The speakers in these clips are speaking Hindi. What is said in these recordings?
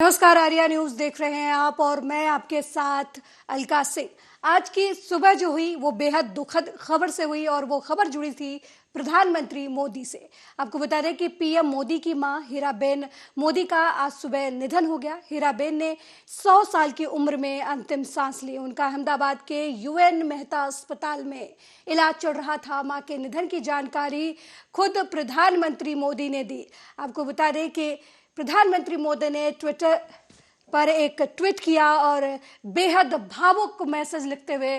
नमस्कार, आर्या न्यूज देख रहे हैं आप और मैं आपके साथ अलका सिंह। आज की सुबह जो हुई वो बेहद दुखद खबर से हुई और वो खबर जुड़ी थी प्रधानमंत्री मोदी से। आपको बता दें कि पीएम मोदी की मां हीराबेन मोदी का आज सुबह निधन हो गया। हीराबेन ने 100 साल की उम्र में अंतिम सांस ली। उनका अहमदाबाद के यूएन मेहता अस्पताल में इलाज चल रहा था। मां के निधन की जानकारी खुद प्रधानमंत्री मोदी ने दी। आपको बता दें कि प्रधानमंत्री मोदी ने ट्विटर पर एक ट्वीट किया और बेहद भावुक मैसेज लिखते हुए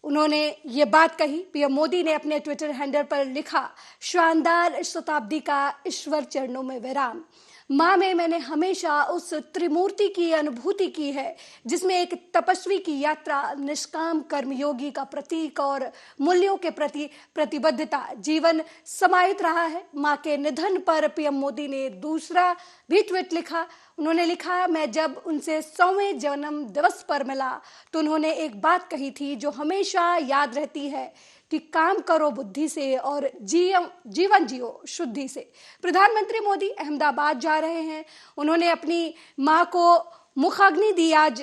उन्होंने ये बात कही। पीएम मोदी ने अपने ट्विटर हैंडल पर लिखा, शानदार शताब्दी का ईश्वर चरणों में विराम। माँ में मैंने हमेशा उस त्रिमूर्ति की अनुभूति की है जिसमें एक तपस्वी की यात्रा, निष्काम कर्मयोगी का प्रतीक और मूल्यों के प्रति प्रतिबद्धता जीवन समाहित रहा है। माँ के निधन पर पीएम मोदी ने दूसरा भी ट्वीट लिखा। उन्होंने लिखा, मैं जब उनसे 100वें जन्म दिवस पर मिला तो उन्होंने एक बात कही थी जो हमेशा याद रहती है कि काम करो बुद्धि से और जीवन जियो शुद्धि से। प्रधानमंत्री मोदी अहमदाबाद जा रहे हैं। उन्होंने अपनी मां को मुखाग्नि दी आज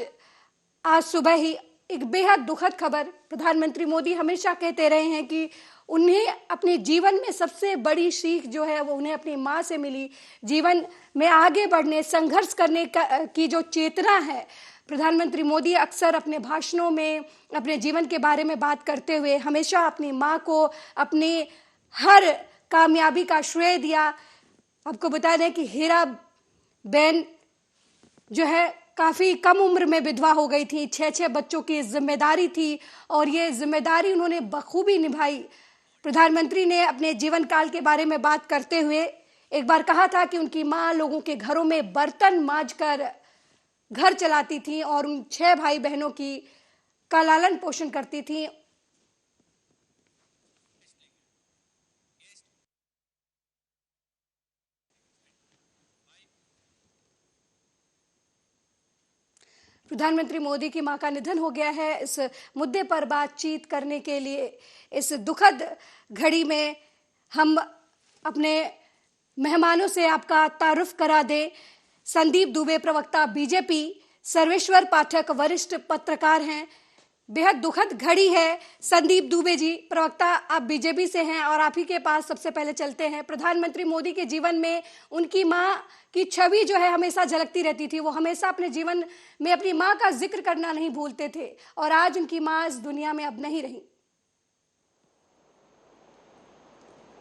सुबह ही। एक बेहद दुखद खबर। प्रधानमंत्री मोदी हमेशा कहते रहे हैं कि उन्हें अपने जीवन में सबसे बड़ी सीख जो है वो उन्हें अपनी मां से मिली। जीवन में आगे बढ़ने, संघर्ष करने की जो चेतना है, प्रधानमंत्री मोदी अक्सर अपने भाषणों में अपने जीवन के बारे में बात करते हुए हमेशा अपनी मां को अपनी हर कामयाबी का श्रेय दिया। आपको बता दें कि हीरा बेन जो है काफी कम उम्र में विधवा हो गई थी। 6 बच्चों की जिम्मेदारी थी और ये जिम्मेदारी उन्होंने बखूबी निभाई। प्रधानमंत्री ने अपने जीवन काल के बारे में बात करते हुए एक बार कहा था कि उनकी मां लोगों के घरों में बर्तन मांजकर घर चलाती थी और उन 6 भाई बहनों का लालन पोषण करती थी। प्रधानमंत्री मोदी की मां का निधन हो गया है। इस मुद्दे पर बातचीत करने के लिए इस दुखद घड़ी में हम अपने मेहमानों से आपका तारुफ करा दें। संदीप दुबे, प्रवक्ता बीजेपी, सर्वेश्वर पाठक, वरिष्ठ पत्रकार हैं। बेहद दुखद घड़ी है। संदीप दुबे जी, प्रवक्ता, आप बीजेपी से हैं और आप ही के पास सबसे पहले चलते हैं। प्रधानमंत्री मोदी के जीवन में उनकी मां की छवि जो है हमेशा झलकती रहती थी। वो हमेशा अपने जीवन में अपनी मां का जिक्र करना नहीं भूलते थे और आज उनकी मां इस दुनिया में अब नहीं रही।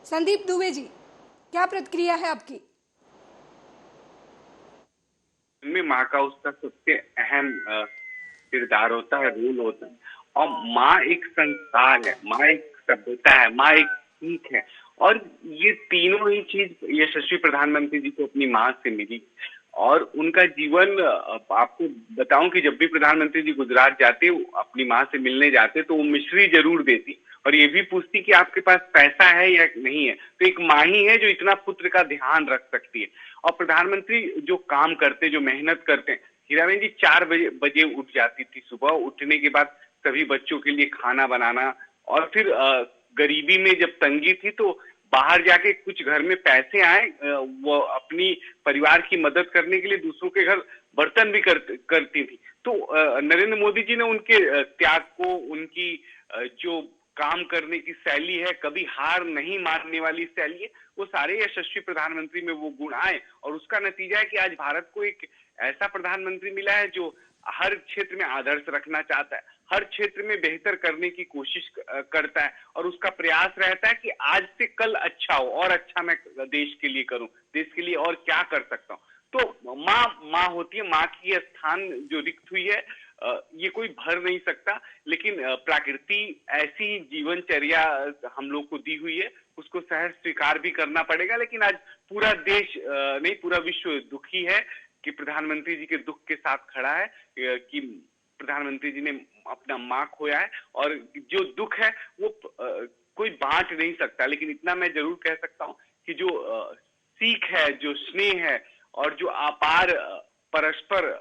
संदीप दुबे जी, क्या प्रतिक्रिया है आपकी? में माँ का उसका सबसे अहम किरदार होता है, रोल होता है। और माँ एक संस्कार है, माँ एक सभ्यता है, माँ एक सीख है। और ये तीनों ही चीज यशस्वी प्रधानमंत्री जी को अपनी माँ से मिली। और उनका जीवन, आपको बताऊं कि जब भी प्रधानमंत्री जी गुजरात जाते, अपनी माँ से मिलने जाते, तो वो मिश्री जरूर देती और ये भी पूछती कि आपके पास पैसा है या नहीं है। तो एक माँ ही है जो इतना पुत्र का ध्यान रख सकती है। और प्रधानमंत्री जो काम करते, जो मेहनत करते हैं, हीराबेन जी 4 बजे उठ जाती थी सुबह। उठने के बाद सभी बच्चों के लिए खाना बनाना और फिर गरीबी में जब तंगी थी तो बाहर जाके कुछ घर में पैसे आए, वो अपनी परिवार की मदद करने के लिए दूसरों के घर बर्तन भी करती थी। तो नरेंद्र मोदी जी ने उनके त्याग को, उनकी जो काम करने की शैली है, कभी हार नहीं मानने वाली शैली है, वो सारे यशस्वी प्रधानमंत्री में वो गुण आए। और उसका नतीजा है कि आज भारत को एक ऐसा प्रधानमंत्री मिला है जो हर क्षेत्र में आदर्श रखना चाहता है, हर क्षेत्र में बेहतर करने की कोशिश करता है और उसका प्रयास रहता है कि आज से कल अच्छा हो और अच्छा मैं देश के लिए करूं, देश के लिए और क्या कर सकता हूं। तो माँ होती है। माँ की स्थान जो रिक्त हुई है, ये कोई भर नहीं सकता। लेकिन प्रकृति ऐसी जीवनचर्या हम लोग को दी हुई है, उसको सहज स्वीकार भी करना पड़ेगा। लेकिन आज पूरा देश नहीं, पूरा विश्व दुखी है कि प्रधानमंत्री जी के दुख के साथ खड़ा है कि प्रधानमंत्री जी ने अपना मां खोया है। और जो दुख है वो कोई बांट नहीं सकता। लेकिन इतना मैं जरूर कह सकता हूं कि जो सीख है, जो स्नेह है और जो अपार परस्पर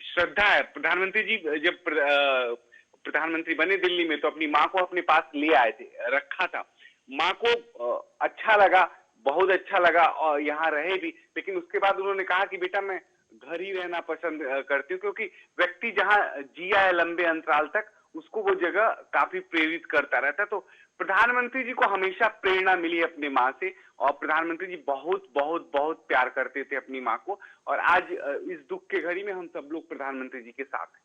श्रद्धा है। प्रधानमंत्री जी जब प्रधानमंत्री बने दिल्ली में तो अपनी माँ को अपने पास ले आए थे, रखा था। माँ को अच्छा लगा, बहुत अच्छा लगा और यहाँ रहे भी। लेकिन उसके बाद उन्होंने कहा कि बेटा मैं घर ही रहना पसंद करती हूँ, क्योंकि व्यक्ति जहाँ जिया है लंबे अंतराल तक, उसको वो जगह काफी प्रेरित करता रहता है। तो प्रधानमंत्री जी को हमेशा प्रेरणा मिली अपनी माँ से, और प्रधानमंत्री जी बहुत बहुत बहुत प्यार करते थे अपनी माँ को, और आज इस दुख के घड़ी में हम सब लोग प्रधानमंत्री जी के साथ हैं।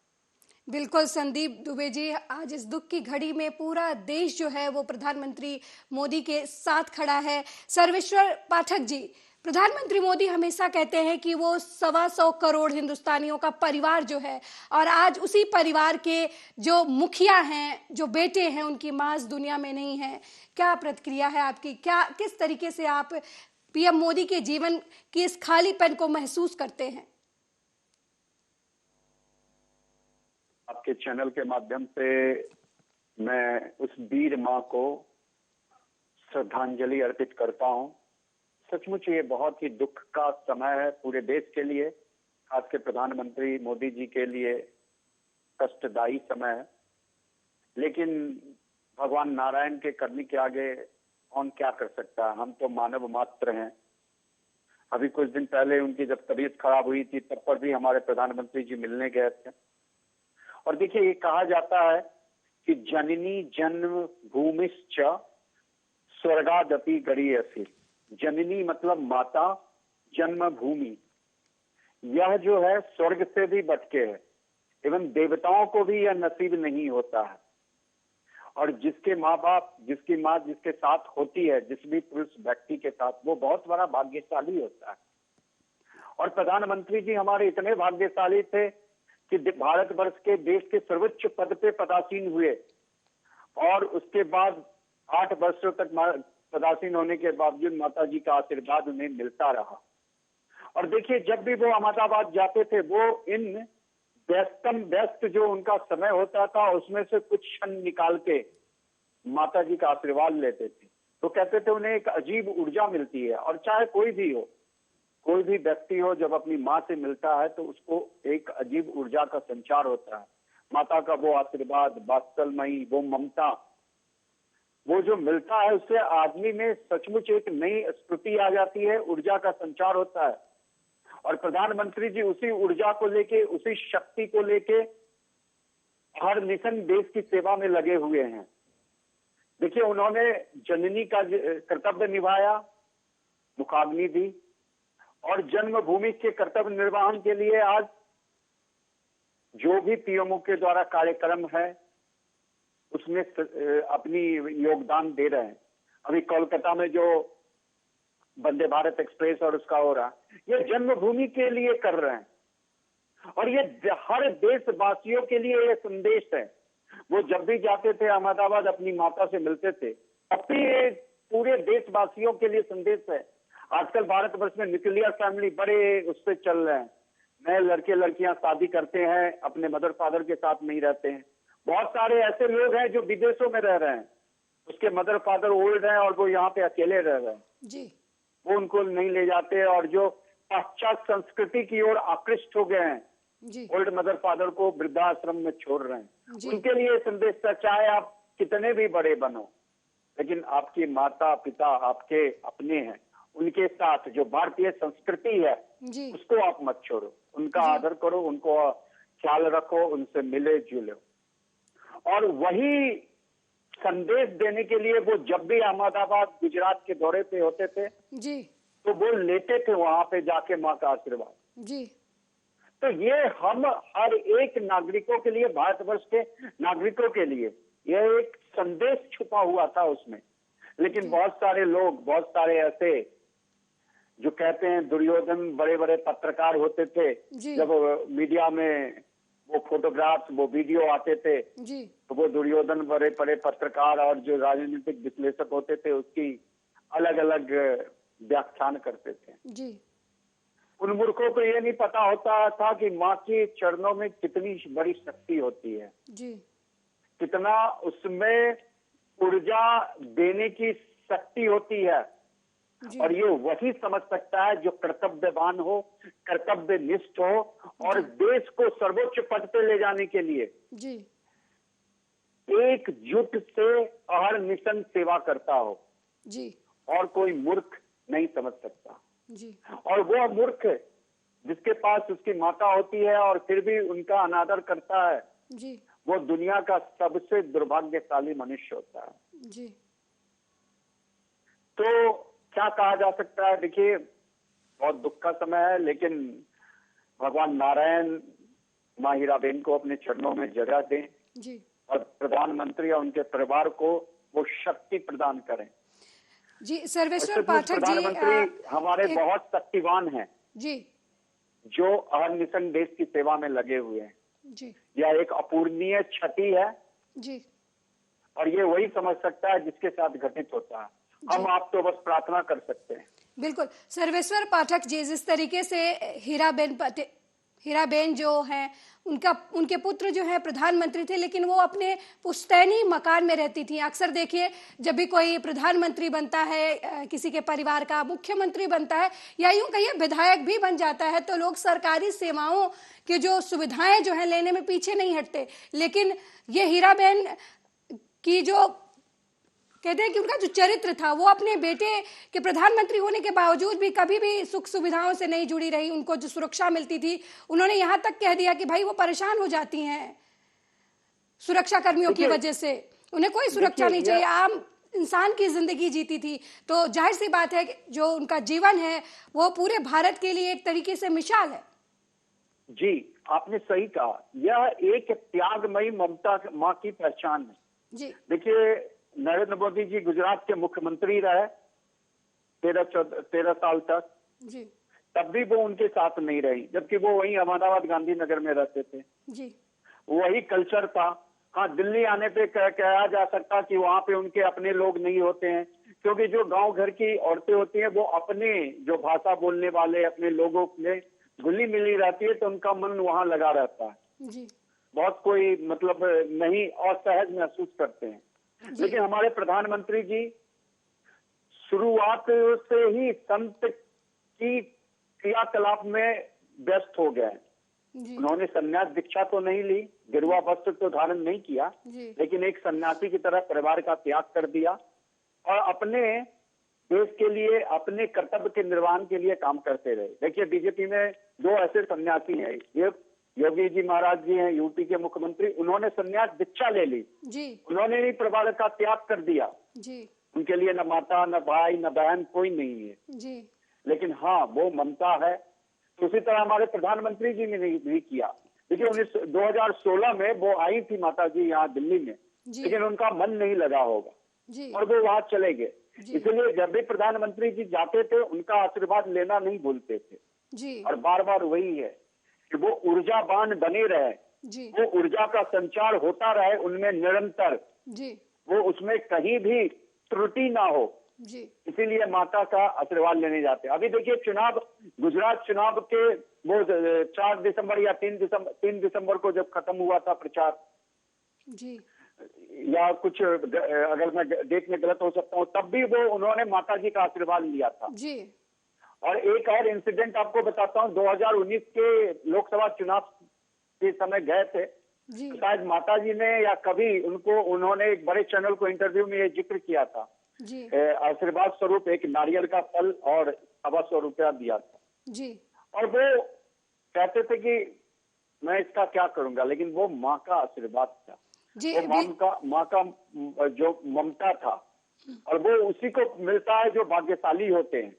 बिल्कुल संदीप दुबे जी, आज इस दुख की घड़ी में पूरा देश जो है वो प्रधानमंत्री मोदी के साथ खड़ा है। सर्वेश्वर पाठक जी, प्रधानमंत्री मोदी हमेशा कहते हैं कि वो 125 करोड़ हिंदुस्तानियों का परिवार जो है, और आज उसी परिवार के जो मुखिया हैं, जो बेटे हैं, उनकी मां इस दुनिया में नहीं है। क्या प्रतिक्रिया है आपकी? क्या किस तरीके से आप पीएम मोदी के जीवन की इस खालीपन को महसूस करते हैं? आपके चैनल के माध्यम से मैं उस वीर मां को श्रद्धांजलि अर्पित करता हूं। सचमुच ये बहुत ही दुख का समय है पूरे देश के लिए, खासकर प्रधानमंत्री मोदी जी के लिए कष्टदायी समय है। लेकिन भगवान नारायण के करने के आगे कौन क्या कर सकता है? हम तो मानव मात्र हैं। अभी कुछ दिन पहले उनकी जब तबीयत खराब हुई थी, तब पर भी हमारे प्रधानमंत्री जी मिलने गए थे। और देखिए, ये कहा जाता है कि जननी जन्म भूमिश्च स्वर्गादपि गरीयसी। जननी मतलब माता, जन्म भूमि, यह जो है स्वर्ग से भी बटके है। एवं देवताओं को भी यह नसीब नहीं होता है। और जिसके माँ बाप, जिसकी माँ जिसके साथ होती है, जिस भी पुरुष व्यक्ति के साथ, वो बहुत बड़ा भाग्यशाली होता है। और प्रधानमंत्री जी हमारे इतने भाग्यशाली थे कि भारतवर्ष के देश के सर्वोच्च पद पे पदासीन हुए, और उसके बाद 8 वर्षों तक पदासीन होने के बावजूद माता जी का आशीर्वाद उन्हें मिलता रहा। और देखिए, जब भी वो अहमदाबाद जाते थे, वो इन व्यस्त जो उनका समय होता था, उसमें से कुछ क्षण निकाल के माता जी का आशीर्वाद लेते थे। तो कहते थे उन्हें एक अजीब ऊर्जा मिलती है। और चाहे कोई भी हो, कोई भी व्यक्ति हो, जब अपनी माँ से मिलता है तो उसको एक अजीब ऊर्जा का संचार होता है। माता का वो आशीर्वाद, वात्सल्यमयी वो ममता, वो जो मिलता है, उससे आदमी में सचमुच एक नई स्फूर्ति आ जाती है, ऊर्जा का संचार होता है। और प्रधानमंत्री जी उसी ऊर्जा को लेके, उसी शक्ति को लेके हर निशन देश की सेवा में लगे हुए हैं। देखिए, उन्होंने जननी का कर्तव्य निभाया, मुखाग्नि दी, और जन्मभूमि के कर्तव्य निर्वहन के लिए आज जो भी पीएमओ के द्वारा कार्यक्रम है, उसमें अपनी योगदान दे रहे हैं। अभी कोलकाता में जो वंदे भारत एक्सप्रेस और उसका हो रहा, ये जन्मभूमि के लिए कर रहे हैं। और ये हर देशवासियों के लिए ये संदेश है। वो जब भी जाते थे अहमदाबाद, अपनी माता से मिलते थे, अब भी ये पूरे देशवासियों के लिए संदेश है। आजकल भारतवर्ष में न्यूक्लियर फैमिली बड़े उससे चल रहे हैं। नए लड़के लड़कियां शादी करते हैं, अपने मदर फादर के साथ नहीं रहते हैं। बहुत सारे ऐसे लोग हैं जो विदेशों में रह रहे हैं, उसके मदर फादर ओल्ड हैं और वो यहाँ पे अकेले रह रहे हैं जी। वो उनको नहीं ले जाते। और जो पाश्चात्य संस्कृति की ओर आकृष्ट हो गए हैं, ओल्ड मदर फादर को वृद्धाश्रम में छोड़ रहे हैं, उनके लिए संदेश है, चाहे आप कितने भी बड़े बनो, लेकिन आपकी माता पिता आपके अपने हैं। उनके साथ जो भारतीय संस्कृति है उसको आप मत छोड़ो, उनका आदर करो, उनको ख्याल रखो, उनसे मिले जुले। और वही संदेश देने के लिए वो जब भी अहमदाबाद गुजरात के दौरे पे होते थे जी, तो वो लेते थे वहां पे जाके माँ का आशीर्वाद जी। तो ये हम हर एक नागरिकों के लिए, भारतवर्ष के नागरिकों के लिए यह एक संदेश छुपा हुआ था उसमें। लेकिन बहुत सारे लोग, बहुत सारे ऐसे जो कहते हैं, दुर्योधन बड़े बड़े पत्रकार होते थे, जब मीडिया में वो फोटोग्राफ्स, वो वीडियो आते थे जी, तो वो दुर्योधन बड़े बड़े पत्रकार और जो राजनीतिक विश्लेषक होते थे उसकी अलग अलग व्याख्यान करते थे जी। उन मूर्खों को ये नहीं पता होता था कि माँ के चरणों में कितनी बड़ी शक्ति होती है जी, कितना उसमें ऊर्जा देने की शक्ति होती है। और ये वही समझ सकता है जो कर्तव्यवान हो, कर्तव्यनिष्ठ हो और देश को सर्वोच्च पद पे ले जाने के लिए जी एकजुट से हर मिशन सेवा करता हो जी। और कोई मूर्ख नहीं समझ सकता जी। और वो मूर्ख जिसके पास उसकी माता होती है और फिर भी उनका अनादर करता है, जी वो दुनिया का सबसे दुर्भाग्यशाली मनुष्य होता है। जी तो क्या कहा जा सकता है? देखिए, बहुत दुख का समय है, लेकिन भगवान नारायण माँ हीराबेन को अपने चरणों में जगह दें जी और प्रधानमंत्री और उनके परिवार को वो शक्ति प्रदान करें। जी सर्वेश्वर सचमुच पाठक जी प्रधानमंत्री हमारे बहुत शक्तिवान हैं, जी जो अहर्निशं देश की सेवा में लगे हुए हैं। जी यह एक अपूरणीय क्षति है जी और ये वही समझ सकता है जिसके साथ घटित होता है। हम आप तो बस प्रार्थना कर सकते हैं। बिल्कुल सर्वेश्वर पाठक जी, जिस तरीके से हीराबेन जो हैं उनके पुत्र जो हैं प्रधानमंत्री थे, लेकिन वो अपने पुश्तैनी मकान में रहती थी। अक्सर देखिए, जब भी कोई प्रधानमंत्री बनता है किसी के परिवार का, मुख्यमंत्री बनता है या यूं कहिए विधायक भी बन जाता है, तो लोग सरकारी सेवाओं की जो सुविधाएं जो हैं लेने में पीछे नहीं हटते। लेकिन ये हीराबेन की जो कहते हैं कि उनका जो चरित्र था, वो अपने बेटे के प्रधानमंत्री होने के बावजूद भी कभी भी सुख सुविधाओं से नहीं जुड़ी रही। उनको जो सुरक्षा मिलती थी, उन्होंने यहां तक कह दिया कि भाई वो परेशान हो जाती हैं सुरक्षा कर्मियों की वजह से, उन्हें कोई सुरक्षा नहीं चाहिए, आम इंसान की जिंदगी जीती थी। तो जाहिर सी बात है कि जो उनका जीवन है वो पूरे भारत के लिए एक तरीके से मिसाल है। जी, आपने सही कहा, यह एक त्यागमयी ममता माँ की पहचान है। जी देखिए, नरेंद्र मोदी जी गुजरात के मुख्यमंत्री रहे 13 साल तक, जी तब भी वो उनके साथ नहीं रही, जबकि वो वहीं अहमदाबाद गांधीनगर में रहते थे। जी वही कल्चर था। हाँ, दिल्ली आने पे कहा जा सकता कि वहां पे उनके अपने लोग नहीं होते हैं, क्योंकि जो गांव घर की औरतें होती हैं वो अपने जो भाषा बोलने वाले अपने लोगों में घुली मिली रहती है, तो उनका मन वहां लगा रहता है। जी बहुत कोई मतलब नहीं असहज महसूस करते हैं। लेकिन हमारे प्रधानमंत्री जी शुरुआत से ही संत की क्रियाकलाप में व्यस्त हो गए। उन्होंने संन्यास दीक्षा तो नहीं ली, गिरुआ वस्त्र तो धारण नहीं किया, लेकिन एक सन्यासी की तरह परिवार का त्याग कर दिया और अपने देश के लिए, अपने कर्तव्य के निर्वहन के लिए काम करते रहे। देखिए, बीजेपी में 2 ऐसे सन्यासी हैं, एक योगी जी महाराज जी हैं, यूपी के मुख्यमंत्री, उन्होंने संन्यास दीक्षा ले ली, उन्होंने ही परिवार का त्याग कर दिया। उनके लिए न माता, न भाई, न बहन कोई नहीं है। लेकिन हाँ, वो ममता है। तो उसी तरह हमारे प्रधानमंत्री जी ने नहीं किया। देखिए, 2016 में वो आई थी माता जी यहाँ दिल्ली में, लेकिन उनका मन नहीं लगा होगा और वो वहां चले गए। इसलिए जब भी प्रधानमंत्री जी जाते थे, उनका आशीर्वाद लेना नहीं भूलते थे। और बार बार वही है कि वो ऊर्जावान बने रहे, वो ऊर्जा का संचार होता रहे उनमें निरंतर, वो उसमें कहीं भी त्रुटि ना हो। इसीलिए माता का आशीर्वाद लेने जाते हैं। अभी देखिए, चुनाव, गुजरात चुनाव के वो 4 दिसंबर या 3 दिसंबर को जब खत्म हुआ था प्रचार, या कुछ अगर मैं डेट में गलत हो सकता हूँ, तब भी वो उन्होंने माता जी का आशीर्वाद लिया था। और एक और इंसिडेंट आपको बताता हूँ, 2019 के लोकसभा चुनाव के समय गए थे, शायद माता जी ने या कभी उन्होंने एक बड़े चैनल को इंटरव्यू में ये जिक्र किया था, आशीर्वाद स्वरूप एक नारियल का फल और 125 रुपया दिया था। और वो कहते थे कि मैं इसका क्या करूंगा, लेकिन वो माँ का आशीर्वाद था, वो माँ का जो ममता था, और वो उसी को मिलता है जो भाग्यशाली होते हैं।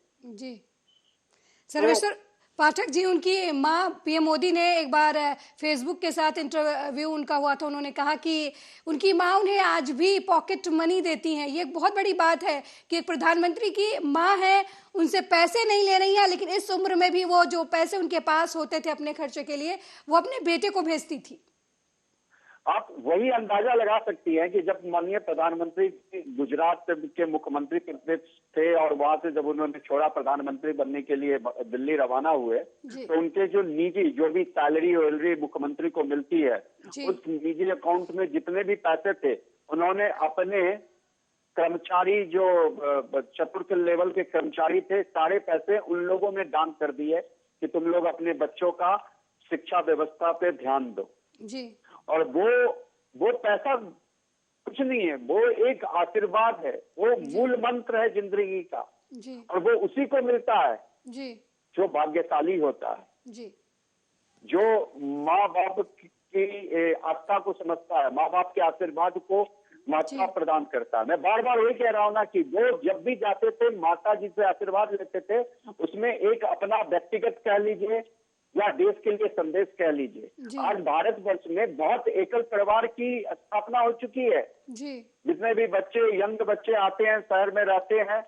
सर्वेश्वर पाठक जी, उनकी मां पीएम मोदी ने एक बार फेसबुक के साथ इंटरव्यू उनका हुआ था, उन्होंने कहा कि उनकी मां उन्हें आज भी पॉकेट मनी देती हैं। ये बहुत बड़ी बात है कि एक प्रधानमंत्री की मां है, उनसे पैसे नहीं ले रही हैं, लेकिन इस उम्र में भी वो जो पैसे उनके पास होते थे अपने खर्चे के लिए, वो अपने बेटे को भेजती थी। आप वही अंदाजा लगा सकती हैं कि जब माननीय प्रधानमंत्री गुजरात के मुख्यमंत्री थे और वहां से जब उन्होंने छोड़ा प्रधानमंत्री बनने के लिए दिल्ली रवाना हुए, तो उनके जो निजी जो भी सैलरी वैलरी मुख्यमंत्री को मिलती है, उस निजी अकाउंट में जितने भी पैसे थे, उन्होंने अपने कर्मचारी जो चतुर्थ लेवल के कर्मचारी थे, सारे पैसे उन लोगों में दान कर दिए कि तुम लोग अपने बच्चों का शिक्षा व्यवस्था पे ध्यान दो। और वो पैसा कुछ नहीं है, वो एक आशीर्वाद है, वो मूल मंत्र है जिंदगी का, और वो उसी को मिलता है जो भाग्यशाली होता है। जी जो माँ बाप की आस्था को समझता है, माँ बाप के आशीर्वाद को महत्ता प्रदान करता है। मैं बार बार वही कह रहा हूँ ना कि वो जब भी जाते थे माता जी से आशीर्वाद लेते थे, उसमें एक अपना व्यक्तिगत कह लीजिए या देश के लिए संदेश कह लीजिए। आज भारतवर्ष में बहुत एकल परिवार की स्थापना हो चुकी है जी। जितने भी बच्चे, यंग बच्चे आते हैं, शहर में रहते हैं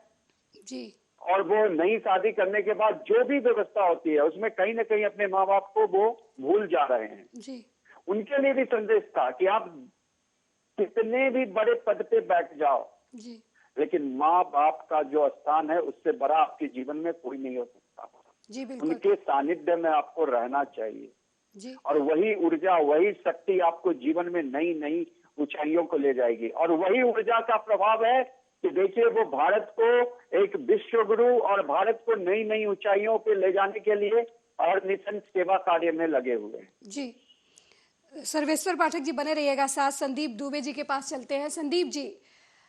जी, और वो नई शादी करने के बाद जो भी व्यवस्था होती है उसमें कहीं ना कहीं अपने माँ बाप को वो भूल जा रहे हैं। जी। उनके लिए भी संदेश था कि आप कितने भी बड़े पद पे बैठ जाओ जी, लेकिन माँ बाप का जो स्थान है उससे बड़ा आपके जीवन में कोई नहीं हो सकता। जी बिल्कुल। उनके सानिध्य में आपको रहना चाहिए जी। और वही ऊर्जा, वही शक्ति आपको जीवन में नई नई ऊंचाइयों को ले जाएगी। और वही ऊर्जा का प्रभाव है कि देखिए वो भारत को एक विश्व गुरु और भारत को नई नई ऊंचाइयों पे ले जाने के लिए और निरंतर सेवा कार्य में लगे हुए हैं। जी, सर्वेश्वर पाठक जी बने रहिएगा साथ। संदीप दुबे जी के पास चलते हैं। संदीप जी,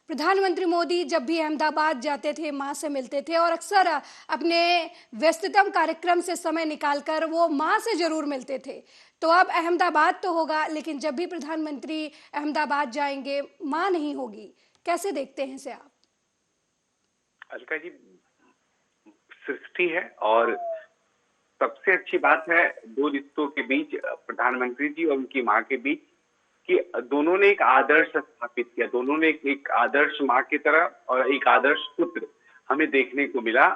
प्रधानमंत्री मोदी जब भी अहमदाबाद जाते थे माँ से मिलते थे और अक्सर अपने व्यस्ततम कार्यक्रम से समय निकालकर वो माँ से जरूर मिलते थे। तो अब अहमदाबाद तो होगा लेकिन जब भी प्रधानमंत्री अहमदाबाद जाएंगे माँ नहीं होगी, कैसे देखते हैं इसे आप? अलका जी, सृष्टि है और सबसे अच्छी बात है दो रिश्तों के बीच, प्रधानमंत्री जी और उनकी माँ के बीच, कि दोनों ने एक आदर्श स्थापित किया। दोनों ने एक आदर्श माँ की तरह और एक आदर्श पुत्र हमें देखने को मिला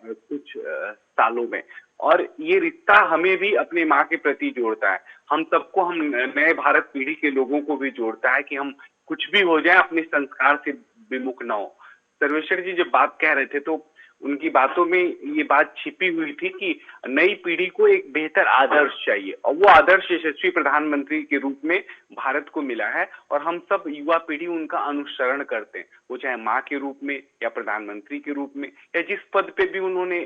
कुछ सालों में। और ये रिश्ता हमें भी अपनी माँ के प्रति जोड़ता है। हम सबको, हम नए भारत पीढ़ी के लोगों को भी जोड़ता है कि हम कुछ भी हो जाए अपने संस्कार से विमुख न हो। सर्वेश्वर जी जब बात कह रहे थे तो उनकी बातों में ये बात छिपी हुई थी कि नई पीढ़ी को एक बेहतर आदर्श चाहिए और वो आदर्श यशस्वी प्रधानमंत्री के रूप में भारत को मिला है और हम सब युवा पीढ़ी उनका अनुसरण करते हैं, वो चाहे माँ के रूप में या प्रधानमंत्री के रूप में या जिस पद पे भी उन्होंने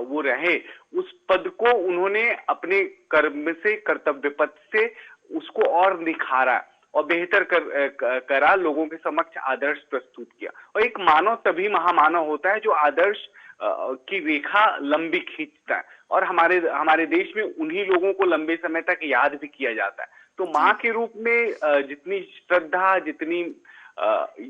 वो रहे, उस पद को उन्होंने अपने कर्म से, कर्तव्य पथ से उसको और निखारा और बेहतर करा, लोगों के समक्ष आदर्श प्रस्तुत किया। और एक मानव तभी महामानव होता है जो आदर्श की रेखा लंबी खींचता है और हमारे देश में उन्हीं लोगों को लंबे समय तक याद भी किया जाता है। तो माँ के रूप में जितनी श्रद्धा, जितनी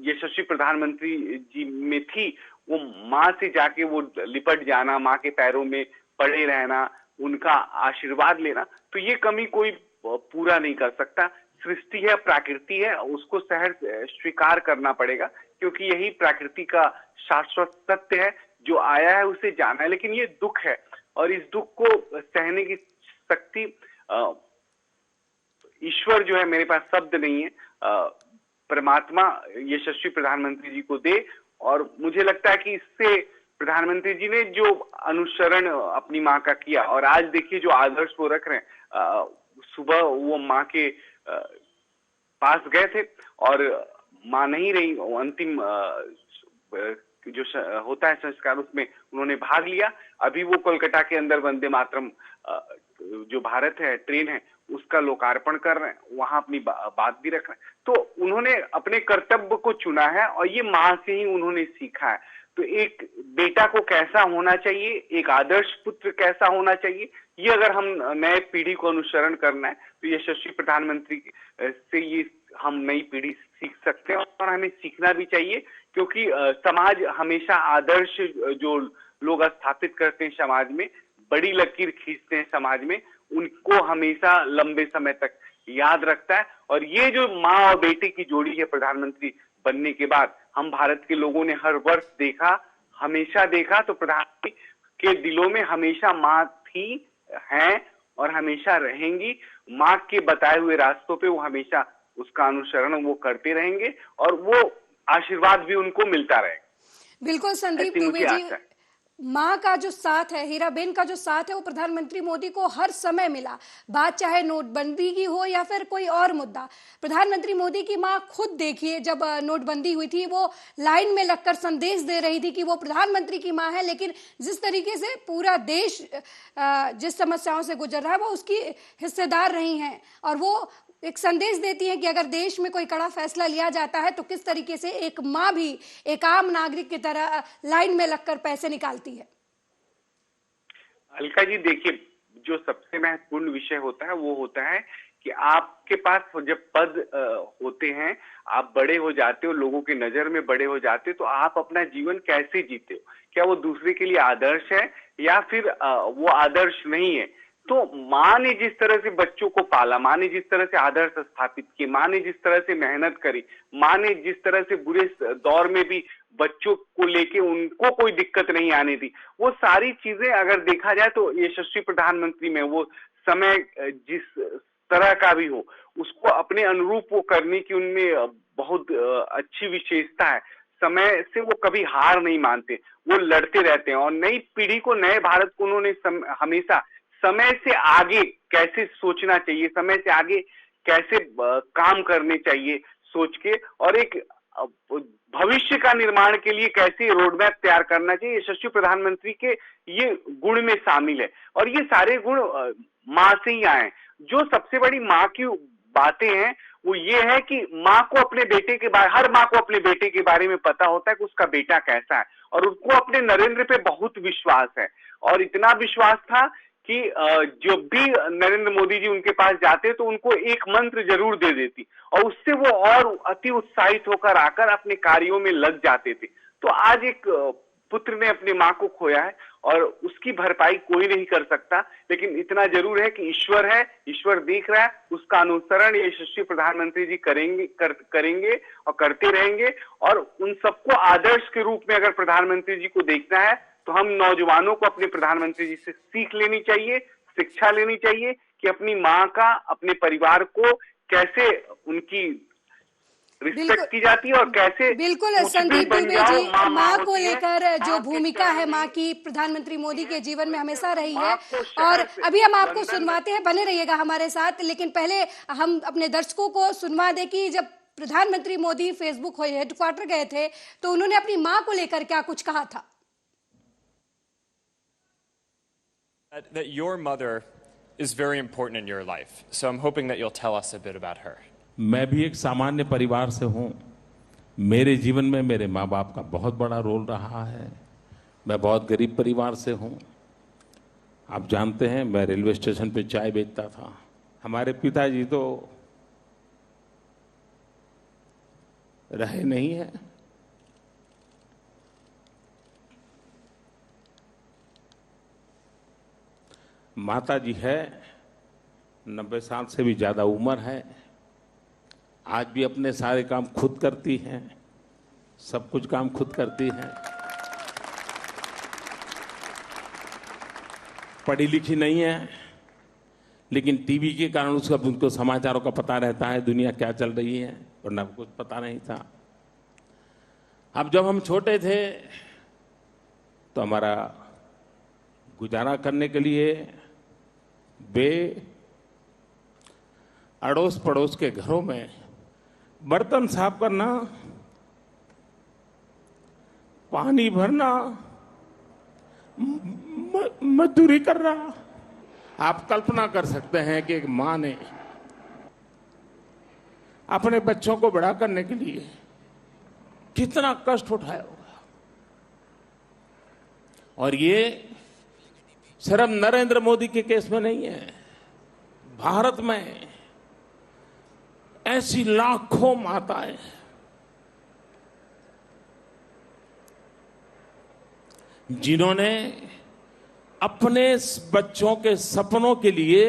यशस्वी प्रधानमंत्री जी में थी, वो माँ से जाके वो लिपट जाना, माँ के पैरों में पड़े रहना, उनका आशीर्वाद लेना, तो ये कमी कोई पूरा नहीं कर सकता। सृष्टि है, प्रकृति है, उसको सहर्ष स्वीकार करना पड़ेगा क्योंकि यही प्रकृति का शाश्वत सत्य है। जो आया है उसे जाना है, लेकिन ये दुख है और इस दुख को सहने की शक्ति ईश्वर जो है, मेरे पास शब्द नहीं है, परमात्मा यशस्वी प्रधानमंत्री जी को दे। और मुझे लगता है कि इससे प्रधानमंत्री जी ने जो अनुसरण अपनी माँ का किया और आज देखिए जो आदर्श वो रख रहे हैं, सुबह वो माँ के पास गए थे और माँ नहीं रही, अंतिम जो होता है संस्कार उसमें उन्होंने भाग लिया। अभी वो कोलकाता के अंदर वंदे मातरम जो भारत है ट्रेन है उसका लोकार्पण कर रहे हैं, वहां अपनी बात भी रख रहे हैं। तो उन्होंने अपने कर्तव्य को चुना है और ये माँ से ही उन्होंने सीखा है। तो एक बेटा को कैसा होना चाहिए, एक आदर्श पुत्र कैसा होना चाहिए, ये अगर हम नए पीढ़ी को अनुसरण करना है तो यशस्वी प्रधानमंत्री से ये हम नई पीढ़ी सीख सकते हैं और हमें सीखना भी चाहिए क्योंकि समाज हमेशा आदर्श जो लोग स्थापित करते हैं समाज में, बड़ी लकीर खींचते हैं समाज में, उनको हमेशा लंबे समय तक याद रखता है। और ये जो माँ और बेटे की जोड़ी है प्रधानमंत्री बनने के बाद, हम भारत के लोगों ने हर वर्ष देखा, हमेशा देखा, तो प्रधानमंत्री के दिलों में हमेशा माँ थी, हैं और हमेशा रहेंगी। माँ के बताए हुए रास्तों पे वो हमेशा उसका अनुसरण वो करते रहेंगे और वो आशीर्वाद भी उनको मिलता रहेगा। बिल्कुल संदीप दुबे जी, माँ का जो साथ है, हीराबेन का जो साथ है वो प्रधानमंत्री मोदी को हर समय मिला, बात चाहे नोटबंदी की हो या फिर कोई और मुद्दा। प्रधानमंत्री मोदी की माँ खुद देखिए, जब नोटबंदी हुई थी वो लाइन में लगकर संदेश दे रही थी कि वो प्रधानमंत्री की माँ है, लेकिन जिस तरीके से पूरा देश जिस समस्याओं से गुजर रहा है वो उसकी हिस्सेदार रही हैं और वो एक संदेश देती है कि अगर देश में कोई कड़ा फैसला लिया जाता है तो किस तरीके से एक माँ भी एक आम नागरिक की तरह लाइन में लगकर पैसे निकालती है। अलका जी देखिए, जो सबसे महत्वपूर्ण विषय होता है वो होता है कि आपके पास जब पद होते हैं, आप बड़े हो जाते हो, लोगों की नजर में बड़े हो जाते हो, तो आप अपना जीवन कैसे जीते हो, क्या वो दूसरे के लिए आदर्श है या फिर वो आदर्श नहीं है। तो माँ ने जिस तरह से बच्चों को पाला, माँ ने जिस तरह से आदर्श स्थापित किए, माँ ने जिस तरह से मेहनत करी, माँ ने जिस तरह से बुरे दौर में भी बच्चों को लेके उनको कोई दिक्कत नहीं आने दी, वो सारी चीजें अगर देखा जाए तो यशस्वी प्रधानमंत्री में वो समय जिस तरह का भी हो, उसको अपने अनुरूप वो करने की उनमें बहुत अच्छी विशेषता है। समय से वो कभी हार नहीं मानते, वो लड़ते रहते हैं और नई पीढ़ी को, नए भारत को उन्होंने हमेशा समय से आगे कैसे सोचना चाहिए, समय से आगे कैसे काम करने चाहिए सोच के, और एक भविष्य का निर्माण के लिए कैसे रोडमैप तैयार करना चाहिए, यशस्वी प्रधानमंत्री के ये गुण में शामिल है। और ये सारे गुण माँ से ही आए। जो सबसे बड़ी माँ की बातें हैं वो ये है कि माँ को अपने बेटे के बारे, हर माँ को अपने बेटे के बारे में पता होता है कि उसका बेटा कैसा है, और उनको अपने नरेंद्र पे बहुत विश्वास है। और इतना विश्वास था कि जब भी नरेंद्र मोदी जी उनके पास जाते तो उनको एक मंत्र जरूर दे देती, और उससे वो और अति उत्साहित होकर आकर अपने कार्यों में लग जाते थे। तो आज एक पुत्र ने अपनी माँ को खोया है और उसकी भरपाई कोई नहीं कर सकता, लेकिन इतना जरूर है कि ईश्वर है, ईश्वर देख रहा है, उसका अनुसरण यशस्वी प्रधानमंत्री जी करेंगे और करते रहेंगे। और उन सबको आदर्श के रूप में अगर प्रधानमंत्री जी को देखना है तो हम नौजवानों को अपने प्रधानमंत्री जी से सीख लेनी चाहिए, शिक्षा लेनी चाहिए कि अपनी माँ का, अपने परिवार को कैसे उनकी रिस्पेक्ट की जाती है और कैसे। बिल्कुल संदीप दुबे जी, माँ को लेकर जो भूमिका है माँ की प्रधानमंत्री मोदी के जीवन में हमेशा रही है, और अभी हम आपको सुनवाते हैं, बने रहिएगा हमारे साथ। लेकिन पहले हम अपने दर्शकों को सुनवा दें कि जब प्रधानमंत्री मोदी फेसबुक हेडक्वार्टर गए थे तो उन्होंने अपनी माँ को लेकर क्या कुछ कहा था। That your mother is very important in your life, so I'm hoping that you'll tell us a bit about her. मैं भी एक सामान्य परिवार से हूँ। मेरे जीवन में मेरे माँ बाप का बहुत बड़ा रोल रहा है। मैं बहुत गरीब परिवार से हूँ। आप जानते हैं मैं रेलवे स्टेशन पे चाय बेचता था। हमारे पिताजी तो रहे नहीं हैं। माता जी है, 90 साल से भी ज्यादा उम्र है। आज भी अपने सारे काम खुद करती हैं, सब कुछ काम खुद करती हैं। पढ़ी लिखी नहीं है, लेकिन टीवी के कारण उसका उनको समाचारों का पता रहता है, दुनिया क्या चल रही है, वरना कुछ पता नहीं था। अब जब हम छोटे थे तो हमारा गुजारा करने के लिए वे अड़ोस पड़ोस के घरों में बर्तन साफ करना, पानी भरना, मजदूरी करना। आप कल्पना कर सकते हैं कि एक मां ने अपने बच्चों को बड़ा करने के लिए कितना कष्ट उठाया होगा। और ये सिर्फ नरेंद्र मोदी के केस में नहीं है, भारत में ऐसी लाखों माताएं जिन्होंने अपने बच्चों के सपनों के लिए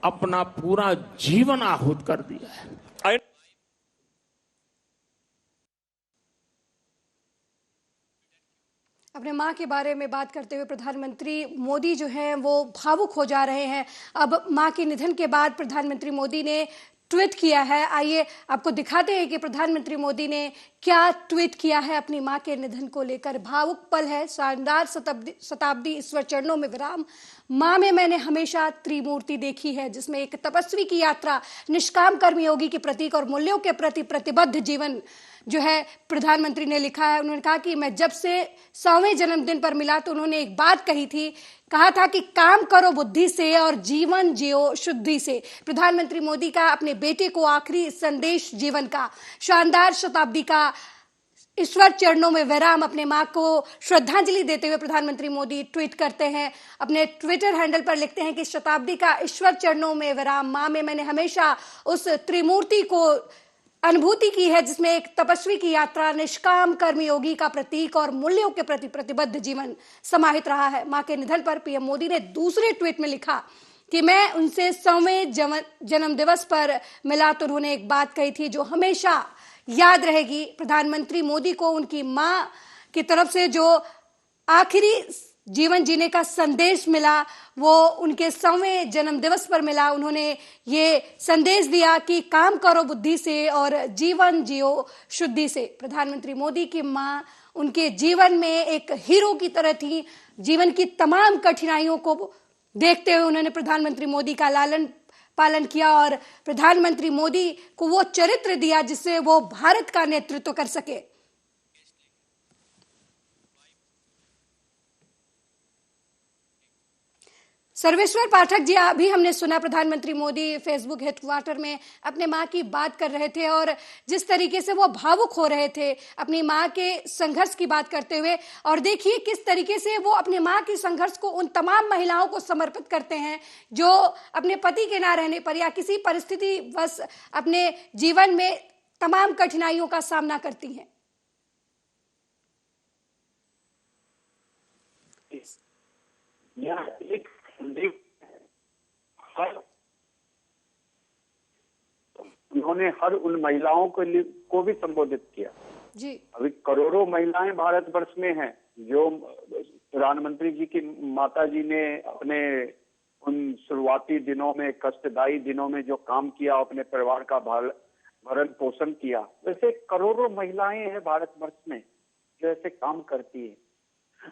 अपना पूरा जीवन आहूत कर दिया है। अपने माँ के बारे में बात करते हुए प्रधानमंत्री मोदी जो हैं वो भावुक हो जा रहे हैं। अब माँ के निधन के बाद प्रधानमंत्री मोदी ने ट्वीट किया है। आइए आपको दिखाते हैं कि प्रधानमंत्री मोदी ने क्या ट्वीट किया है अपनी माँ के निधन को लेकर। भावुक पल है, शानदार शताब्दी, ईश्वर चरणों में विराम। माँ में मैंने हमेशा त्रिमूर्ति देखी है, जिसमें एक तपस्वी की यात्रा, निष्काम कर्मयोगी के प्रतीक और मूल्यों के प्रति प्रतिबद्ध जीवन जो है प्रधानमंत्री ने लिखा है। उन्होंने कहा कि मैं जब से 100वें जन्मदिन पर मिला तो उन्होंने एक बात कहा था कि काम करो बुद्धि से और जीवन जियो शुद्धि से। प्रधानमंत्री मोदी का अपने बेटे को आखिरी संदेश जीवन का, शानदार शताब्दी का ईश्वर चरणों में विराम। अपने मां को श्रद्धांजलि देते हुए प्रधानमंत्री मोदी ट्वीट करते हैं, अपने ट्विटर हैंडल पर लिखते हैं कि शताब्दी का ईश्वर चरणों में विराम। मां में मैंने हमेशा उस त्रिमूर्ति को अनुभूति की है जिसमें एक तपस्वी की यात्रा, निष्काम कर्मयोगी का प्रतीक और मूल्यों के प्रति प्रतिबद्ध जीवन समाहित रहा है। मां के निधन पर पीएम मोदी ने दूसरे ट्वीट में लिखा कि मैं उनसे 100वें जन्म दिवस पर मिला तो उन्होंने एक बात कही थी जो हमेशा याद रहेगी। प्रधानमंत्री मोदी को उनकी मां की तरफ से जो आखिरी जीवन जीने का संदेश मिला वो उनके 100वें जन्म दिवस पर मिला। उन्होंने ये संदेश दिया कि काम करो बुद्धि से और जीवन जियो शुद्धि से। प्रधानमंत्री मोदी की मां उनके जीवन में एक हीरो की तरह थी। जीवन की तमाम कठिनाइयों को देखते हुए उन्होंने प्रधानमंत्री मोदी का लालन पालन किया और प्रधानमंत्री मोदी को वो चरित्र दिया जिससे वो भारत का नेतृत्व कर सके। सर्वेश्वर पाठक जी, अभी हमने सुना प्रधानमंत्री मोदी फेसबुक हेडक्वार्टर में अपने मां की बात कर रहे थे और जिस तरीके से वो भावुक हो रहे थे अपनी मां के संघर्ष की बात करते हुए। और देखिए किस तरीके से वो अपने मां के संघर्ष को उन तमाम महिलाओं को समर्पित करते हैं जो अपने पति के ना रहने पर या किसी परिस्थिति बस अपने जीवन में तमाम कठिनाइयों का सामना करती हैं। एक उन्होंने हर उन महिलाओं को भी संबोधित किया जी। अभी करोड़ों महिलाएं भारतवर्ष में हैं जो प्रधानमंत्री जी की माता जी ने अपने उन शुरुआती दिनों में, कष्टदायी दिनों में जो काम किया, अपने परिवार का भरण पोषण किया, वैसे करोड़ों महिलाएं हैं भारतवर्ष में जो ऐसे काम करती है।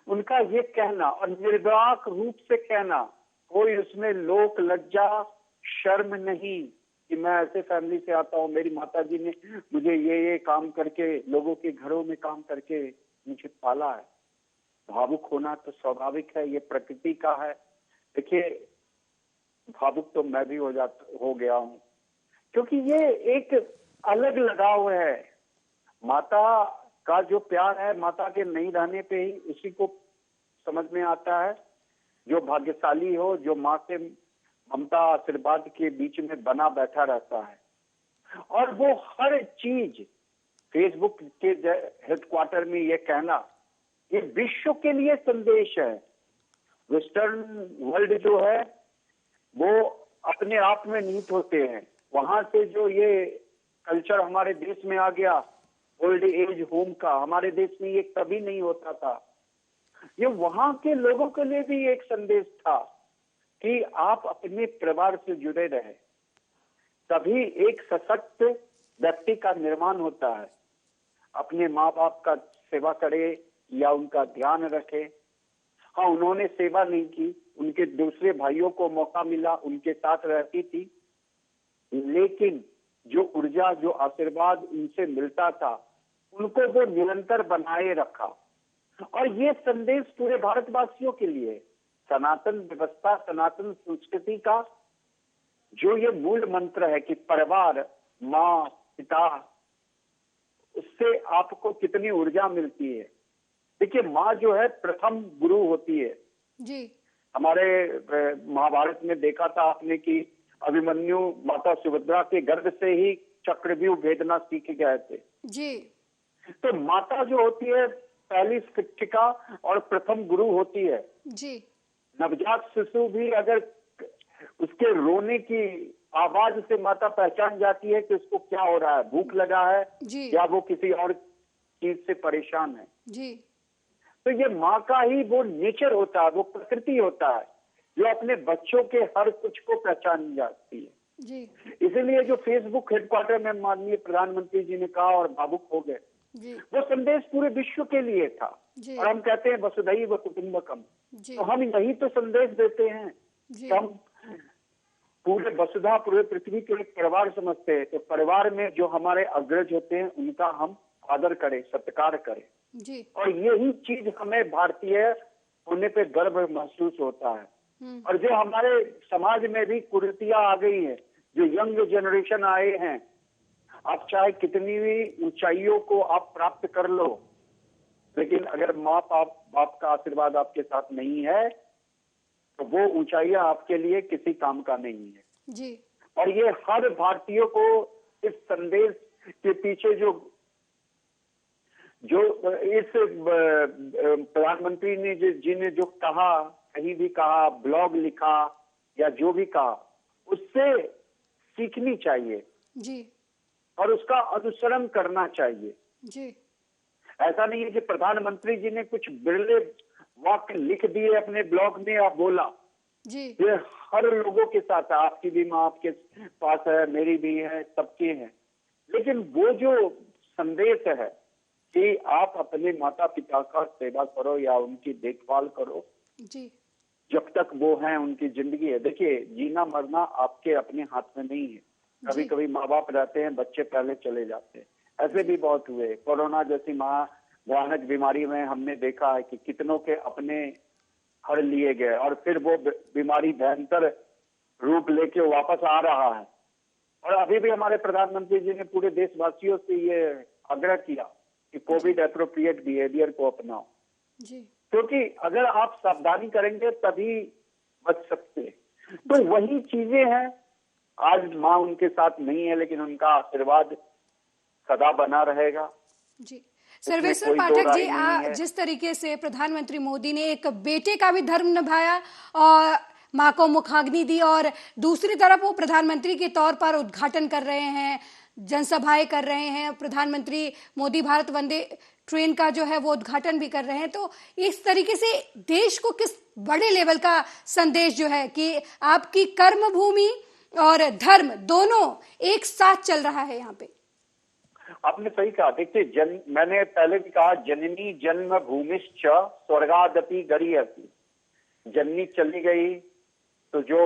उनका ये कहना और निर्वाक रूप से कहना, कोई उसमें लोक लज्जा शर्म नहीं कि मैं ऐसे फैमिली से आता हूँ, मेरी माताजी ने मुझे ये काम करके, लोगों के घरों में काम करके मुझे पाला है। भावुक होना तो स्वाभाविक है, ये प्रकृति का है। देखिए भावुक तो मैं भी हो गया हूँ क्योंकि ये एक अलग लगाव है। माता का जो प्यार है, माता के नहीं रहने पे ही उसी को समझ में आता है। जो भाग्यशाली हो, जो माँ से ममता आशीर्वाद के बीच में बना बैठा रहता है। और वो हर चीज फेसबुक के हेडक्वार्टर में ये कहना, ये विश्व के लिए संदेश है। वेस्टर्न वर्ल्ड जो है वो अपने आप में नीत होते हैं, वहां से जो ये कल्चर हमारे देश में आ गया ओल्ड एज होम का, हमारे देश में ये कभी नहीं होता था। ये वहां के लोगों के लिए भी एक संदेश था कि आप अपने परिवार से जुड़े रहे, तभी एक सशक्त व्यक्ति का निर्माण होता है। अपने माँ बाप का सेवा करे या उनका ध्यान रखे। हाँ, उन्होंने सेवा नहीं की, उनके दूसरे भाइयों को मौका मिला, उनके साथ रहती थी, लेकिन जो ऊर्जा, जो आशीर्वाद उनसे मिलता था उनको वो निरंतर बनाए रखा। और ये संदेश पूरे भारतवासियों के लिए, सनातन व्यवस्था, सनातन संस्कृति का जो ये मूल मंत्र है कि परिवार, माँ, पिता, उससे आपको कितनी ऊर्जा मिलती है। देखिए माँ जो है प्रथम गुरु होती है जी। हमारे महाभारत में देखा था आपने कि अभिमन्यु माता सुभद्रा के गर्भ से ही चक्रव्यूह भेदना सीख गए थे जी। तो माता जो होती है पहली शिक्षिका और प्रथम गुरु होती है जी। नवजात शिशु भी अगर उसके रोने की आवाज से माता पहचान जाती है कि उसको क्या हो रहा है, भूख लगा है जी। या वो किसी और चीज से परेशान है जी। तो ये माँ का ही वो नेचर होता है, वो प्रकृति होता है जो अपने बच्चों के हर कुछ को पहचान जाती है जी। इसीलिए जो फेसबुक हेडक्वार्टर में माननीय प्रधानमंत्री जी ने कहा और भावुक हो गए, वो संदेश पूरे विश्व के लिए था। और हम कहते हैं वसुधैव कुटुंबकम, तो हम यही तो संदेश देते हैं कि हम पूरे वसुधा, पूरे पृथ्वी के एक परिवार समझते हैं। तो परिवार में जो हमारे अग्रज होते हैं उनका हम आदर करें, सत्कार करें जी। और यही चीज हमें भारतीय होने पे गर्व महसूस होता है। और जो हमारे समाज में भी कुरीतियां आ गई है, जो यंग जनरेशन आए हैं, आप चाहे कितनी भी ऊंचाइयों को आप प्राप्त कर लो, लेकिन अगर माँ बाप का आशीर्वाद आपके साथ नहीं है तो वो ऊंचाइयां आपके लिए किसी काम का नहीं है जी। और ये हर भारतीय को इस संदेश के पीछे जो इस प्रधानमंत्री ने जी ने जो कहा, कहीं भी कहा, ब्लॉग लिखा या जो भी कहा, उससे सीखनी चाहिए जी। और उसका अनुसरण करना चाहिए जी। ऐसा नहीं है कि प्रधानमंत्री जी ने कुछ बिरले वाक्य लिख दिए अपने ब्लॉग में या बोला जी। ये हर लोगों के साथ है। आपकी भी माँ आपके पास है, मेरी भी है, सबकी है, लेकिन वो जो संदेश है कि आप अपने माता पिता का सेवा करो या उनकी देखभाल करो जी। जब तक वो हैं, उनकी जिंदगी है। देखिए, जीना मरना आपके अपने हाथ में नहीं है। कभी कभी माँ बाप रहते हैं, बच्चे पहले चले जाते हैं, ऐसे भी बहुत हुए। कोरोना जैसी भयानक बीमारी में हमने देखा है कि कितनों के अपने हर लिए गए और फिर वो बीमारी भयंकर रूप लेके वापस आ रहा है। और अभी भी हमारे प्रधानमंत्री जी ने पूरे देशवासियों से ये आग्रह किया कि कोविड एप्रोप्रिएट बिहेवियर को अपनाओ, क्योंकि अगर आप सावधानी करेंगे तभी बच सकते हैं। तो वही चीजें हैं। आज माँ उनके साथ नहीं है, लेकिन उनका आशीर्वाद सदा बना रहेगा जी। सर्वेश्वर पाठक जी, जिस तरीके से प्रधानमंत्री मोदी ने एक बेटे का भी धर्म निभाया और माँ को मुखाग्नि दी और दूसरी तरफ वो प्रधानमंत्री के तौर पर उद्घाटन कर रहे हैं, जनसभाएं कर रहे हैं, प्रधानमंत्री मोदी भारत वंदे ट्रेन का जो है वो उद्घाटन भी कर रहे हैं, तो इस तरीके से देश को किस बड़े लेवल का संदेश जो है कि आपकी कर्म भूमि और धर्म दोनों एक साथ चल रहा है यहाँ पे। आपने सही कहा। देखिए, मैंने पहले भी कहा, जननी जन्म भूमिश्च स्वर्गादपि गरीयसी। जननी चली गई तो जो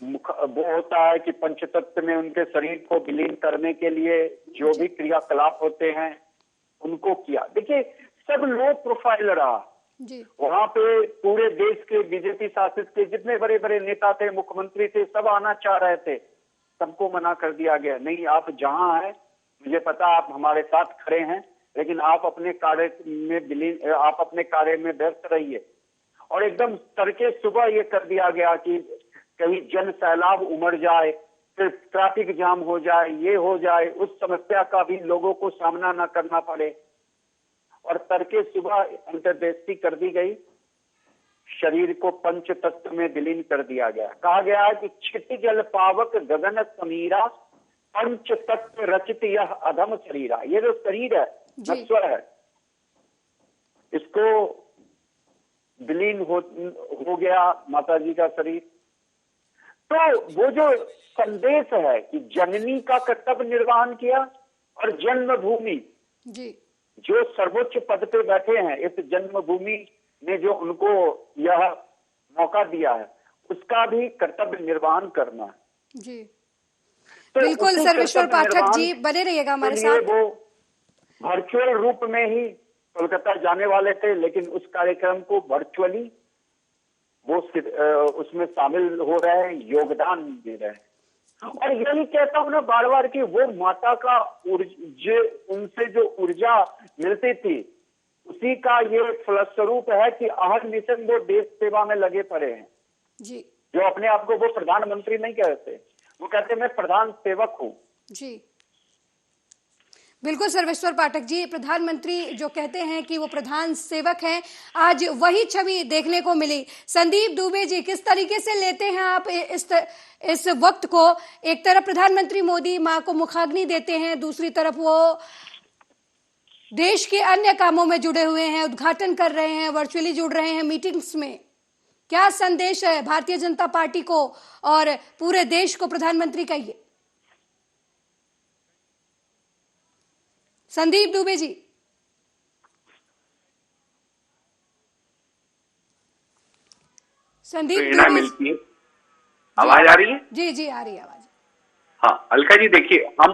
वो होता है कि पंचतत्व में उनके शरीर को विलीन करने के लिए जो भी क्रियाकलाप होते हैं उनको किया। देखिए, सब लो प्रोफाइल रहा वहां पे। पूरे देश के बीजेपी शासित के जितने बड़े बड़े नेता थे, मुख्यमंत्री थे, सब आना चाह रहे थे, सबको मना कर दिया गया। नहीं, आप जहां हैं, मुझे पता आप हमारे साथ खड़े हैं, लेकिन आप अपने कार्य में व्यस्त रहिए। और एकदम तड़के सुबह ये कर दिया गया कि कहीं जन सैलाब उमड़ जाए, फिर ट्रैफिक जाम हो जाए, ये हो जाए, उस समस्या का भी लोगों को सामना न करना पड़े। और तड़के सुबह अंत्येष्टि कर दी गई, शरीर को पंच तत्व में विलीन कर दिया गया। कहा गया है कि क्षिति जल पावक गगन समीरा पंच तत्व रचित यह अधम शरीरा। ये जो शरीर है, नश्वर है, इसको विलीन हो गया माता जी का शरीर। तो वो जो संदेश है कि जननी का कर्तव्य निर्वहन किया और जन्मभूमि जो सर्वोच्च पद पे बैठे हैं, इस जन्मभूमि ने जो उनको यह मौका दिया है, उसका भी कर्तव्य निर्वहन करना है जी। तो बिल्कुल सर्वेश्वर पाठक जी, बने रहिएगा हमारे साथ। वो वर्चुअल रूप में ही कोलकाता जाने वाले थे, लेकिन उस कार्यक्रम को वर्चुअली वो उसमें शामिल हो रहे हैं, योगदान दे रहे हैं। और यही कहता हूं ना बार बार कि वो माता का उनसे जो ऊर्जा मिलती थी, उसी का ये फलस्वरूप है कि अहर्निशं वो देश सेवा में लगे पड़े हैं जी। जो अपने आप को वो प्रधानमंत्री नहीं कहते, वो कहते मैं प्रधान सेवक हूं जी। बिल्कुल सर्वेश्वर पाठक जी, प्रधानमंत्री जो कहते हैं कि वो प्रधान सेवक हैं, आज वही छवि देखने को मिली। संदीप दुबे जी, किस तरीके से लेते हैं आप इस वक्त को? एक तरफ प्रधानमंत्री मोदी मां को मुखाग्नि देते हैं, दूसरी तरफ वो देश के अन्य कामों में जुड़े हुए हैं, उद्घाटन कर रहे हैं, वर्चुअली जुड़ रहे हैं मीटिंग्स में। क्या संदेश है भारतीय जनता पार्टी को और पूरे देश को प्रधानमंत्री का? ये संदीप दुबे जी। संदीप प्रेरणा मिलती है। आवाज आ रही है? जी जी, आ रही है आवाज। हाँ अलका जी, देखिए, हम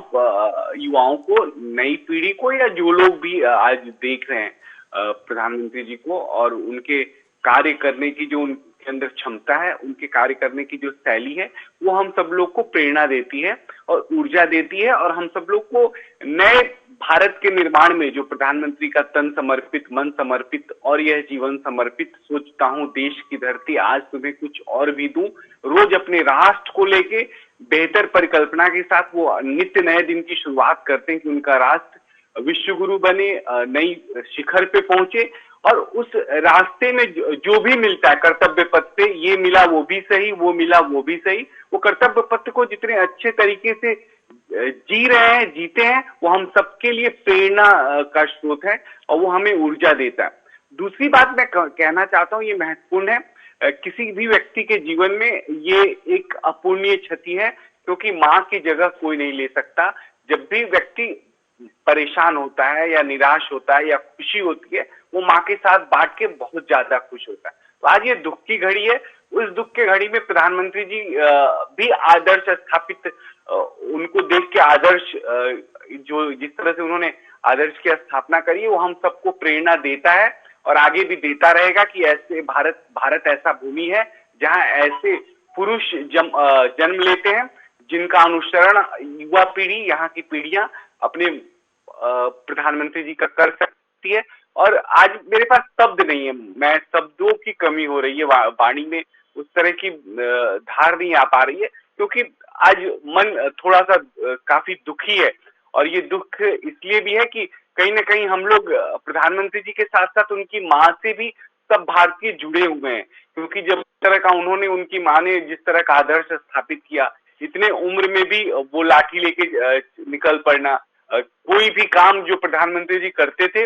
युवाओं को, नई पीढ़ी को, या जो लोग भी आज देख रहे हैं प्रधानमंत्री जी को और उनके कार्य करने की जो उनके अंदर क्षमता है, उनके कार्य करने की जो शैली है, वो हम सब लोग को प्रेरणा देती है और ऊर्जा देती है, और हम सब लोग को नए भारत के निर्माण में जो प्रधानमंत्री का तन समर्पित, मन समर्पित और यह जीवन समर्पित, सोचता हूँ देश की धरती आज तुम्हें कुछ और भी दूं, रोज अपने राष्ट्र को लेके बेहतर परिकल्पना के साथ वो नित्य नए दिन की शुरुआत करते हैं कि उनका राष्ट्र विश्व गुरु बने, नई शिखर पे पहुंचे, और उस रास्ते में जो भी मिलता है कर्तव्य पथ पे, ये मिला वो भी सही, वो मिला वो भी सही, वो कर्तव्य पथ को जितने अच्छे तरीके से जी रहे हैं, जीते हैं, वो हम सबके लिए प्रेरणा का स्रोत है और वो हमें ऊर्जा देता है। दूसरी बात मैं कहना चाहता हूँ, ये महत्वपूर्ण है, किसी भी व्यक्ति के जीवन में ये एक अपूर्णीय क्षति है, क्योंकि माँ की जगह कोई नहीं ले सकता। जब भी व्यक्ति परेशान होता है या निराश होता है या खुशी होती है, वो माँ के साथ बांट के बहुत ज्यादा खुश होता है। तो आज ये दुख की घड़ी है, उस दुख के घड़ी में प्रधानमंत्री जी भी आदर्श स्थापित, उनको देख के आदर्श, जो जिस तरह से उन्होंने आदर्श की स्थापना करी है, वो हम सबको प्रेरणा देता है और आगे भी देता रहेगा कि ऐसे भारत ऐसा भूमि है जहां ऐसे पुरुष जन्म लेते हैं जिनका अनुसरण युवा पीढ़ी, यहाँ की पीढ़ियां अपने प्रधानमंत्री जी का कर सकती है। और आज मेरे पास शब्द नहीं है, मैं शब्दों की कमी हो रही है, वाणी में उस तरह की धार नहीं आ पा रही है, क्योंकि आज मन थोड़ा सा काफी दुखी है। और ये दुख इसलिए भी है कि कहीं ना कहीं हम लोग प्रधानमंत्री जी के साथ साथ उनकी माँ से भी सब भारतीय जुड़े हुए हैं, क्योंकि जब तरह का उन्होंने, उनकी माँ ने जिस तरह का आदर्श स्थापित किया, इतने उम्र में भी वो लाठी लेके निकल पड़ना, कोई भी काम जो प्रधानमंत्री जी करते थे,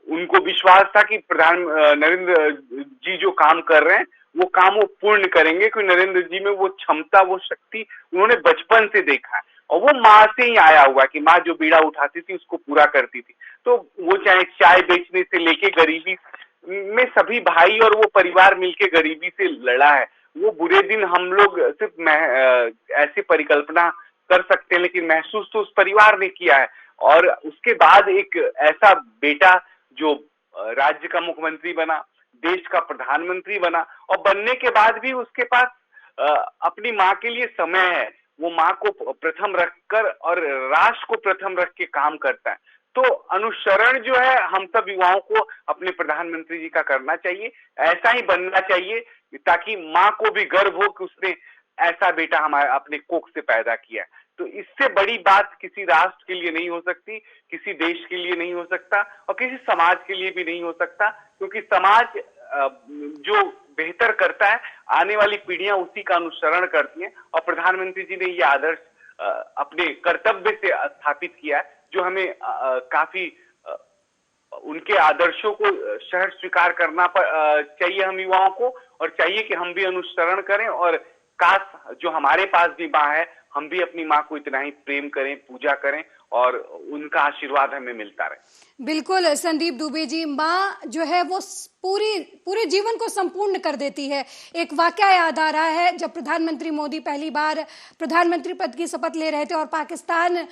उनको विश्वास था कि नरेंद्र जी जो काम कर रहे हैं वो काम वो पूर्ण करेंगे, क्योंकि नरेंद्र जी में वो क्षमता, वो शक्ति उन्होंने बचपन से देखा है और वो माँ से ही आया हुआ कि माँ जो बीड़ा उठाती थी उसको पूरा करती थी। तो वो चाहे चाय बेचने से लेके गरीबी में सभी भाई और वो परिवार मिलके गरीबी से लड़ा है। वो बुरे दिन हम लोग सिर्फ ऐसी परिकल्पना कर सकते हैं, लेकिन महसूस तो उस परिवार ने किया है। और उसके बाद एक ऐसा बेटा जो राज्य का मुख्यमंत्री बना, देश का प्रधानमंत्री बना, और बनने के बाद भी उसके पास अपनी माँ के लिए समय है, वो माँ को प्रथम रखकर और राष्ट्र को प्रथम रख के काम करता है। तो अनुसरण जो है हम सब युवाओं को अपने प्रधानमंत्री जी का करना चाहिए, ऐसा ही बनना चाहिए ताकि माँ को भी गर्व हो कि उसने ऐसा बेटा हमारे अपने कोख से पैदा किया है। तो इससे बड़ी बात किसी राष्ट्र के लिए नहीं हो सकती, किसी देश के लिए नहीं हो सकता और किसी समाज के लिए भी नहीं हो सकता, क्योंकि समाज जो बेहतर करता है, आने वाली पीढ़ियां उसी का अनुसरण करती हैं। और प्रधानमंत्री जी ने ये आदर्श अपने कर्तव्य से स्थापित किया है, जो हमें काफी उनके आदर्शों को शहर स्वीकार करना चाहिए हम युवाओं को, और चाहिए कि हम भी अनुसरण करें, और काश जो हमारे पास भी माँ है, हम भी अपनी माँ को इतना ही प्रेम करें, पूजा करें और उनका आशीर्वाद हमें मिलता रहे। बिल्कुल संदीप दुबे जी, माँ जो है वो पूरे जीवन को संपूर्ण कर देती है। एक वाकया याद आ रहा है, जब प्रधानमंत्री मोदी पहली बार प्रधानमंत्री पद की शपथ ले रहे थे और पाकिस्तान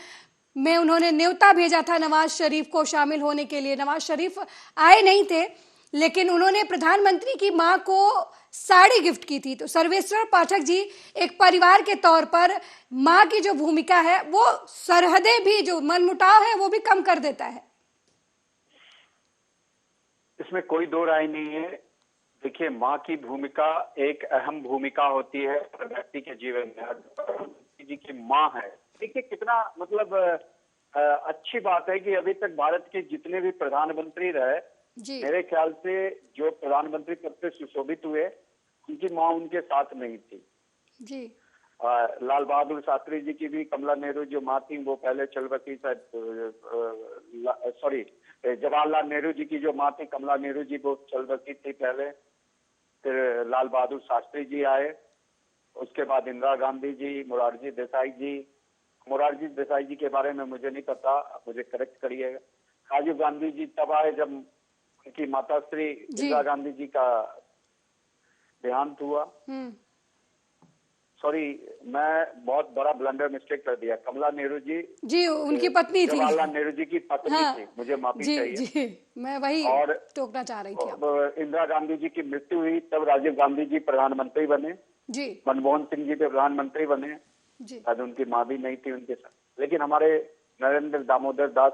में उन्होंने न्योता भेजा था नवाज शरीफ को शामिल होने के लिए। नवाज शरीफ आए नहीं थे, लेकिन उन्होंने प्रधानमंत्री की मां को साड़ी गिफ्ट की थी। तो सर्वेश्वर पाठक जी, एक परिवार के तौर पर मां की जो भूमिका है वो सरहदें भी, जो मनमुटाव है वो भी कम कर देता है। इसमें कोई दो राय नहीं है। देखिए, माँ की भूमिका एक अहम भूमिका होती है व्यक्ति के जीवन में। जी की माँ है, देखिए कितना मतलब अच्छी बात है कि अभी तक भारत के जितने भी प्रधानमंत्री रहे, मेरे ख्याल से जो प्रधानमंत्री पद से सुशोभित हुए, उनकी माँ उनके साथ नहीं थी जी। लाल बहादुर शास्त्री जी की भी कमला नेहरू जो माँ थी, वो पहले चल बसी, सॉरी जवाहरलाल नेहरू जी की जो माँ थी कमला नेहरू जी, वो चल बसी थी पहले। फिर लाल बहादुर शास्त्री जी आए, उसके बाद इंदिरा गांधी जी, मोरारजी देसाई जी। मोरारजी देसाई जी के बारे में मुझे नहीं पता, मुझे करेक्ट करिएगा। राजीव गांधी जी तब आए जब उनकी माता श्री इंदिरा गांधी जी का देहांत हुआ। सॉरी, मैं बहुत बड़ा ब्लंडर मिस्टेक कर दिया। कमला नेहरू जी उनकी पत्नी थी। जवाहरलाल नेहरू जी की पत्नी हाँ, थी, मुझे माफी जी चाहिए। जी, मैं वही और टोकना चाह रही थी। इंदिरा गांधी जी की मृत्यु हुई, तब राजीव गांधी जी प्रधानमंत्री बने, जी मनमोहन सिंह जी पे प्रधानमंत्री बने, जी शायद उनकी माँ भी नहीं थी उनके साथ। लेकिन हमारे नरेंद्र दामोदर दास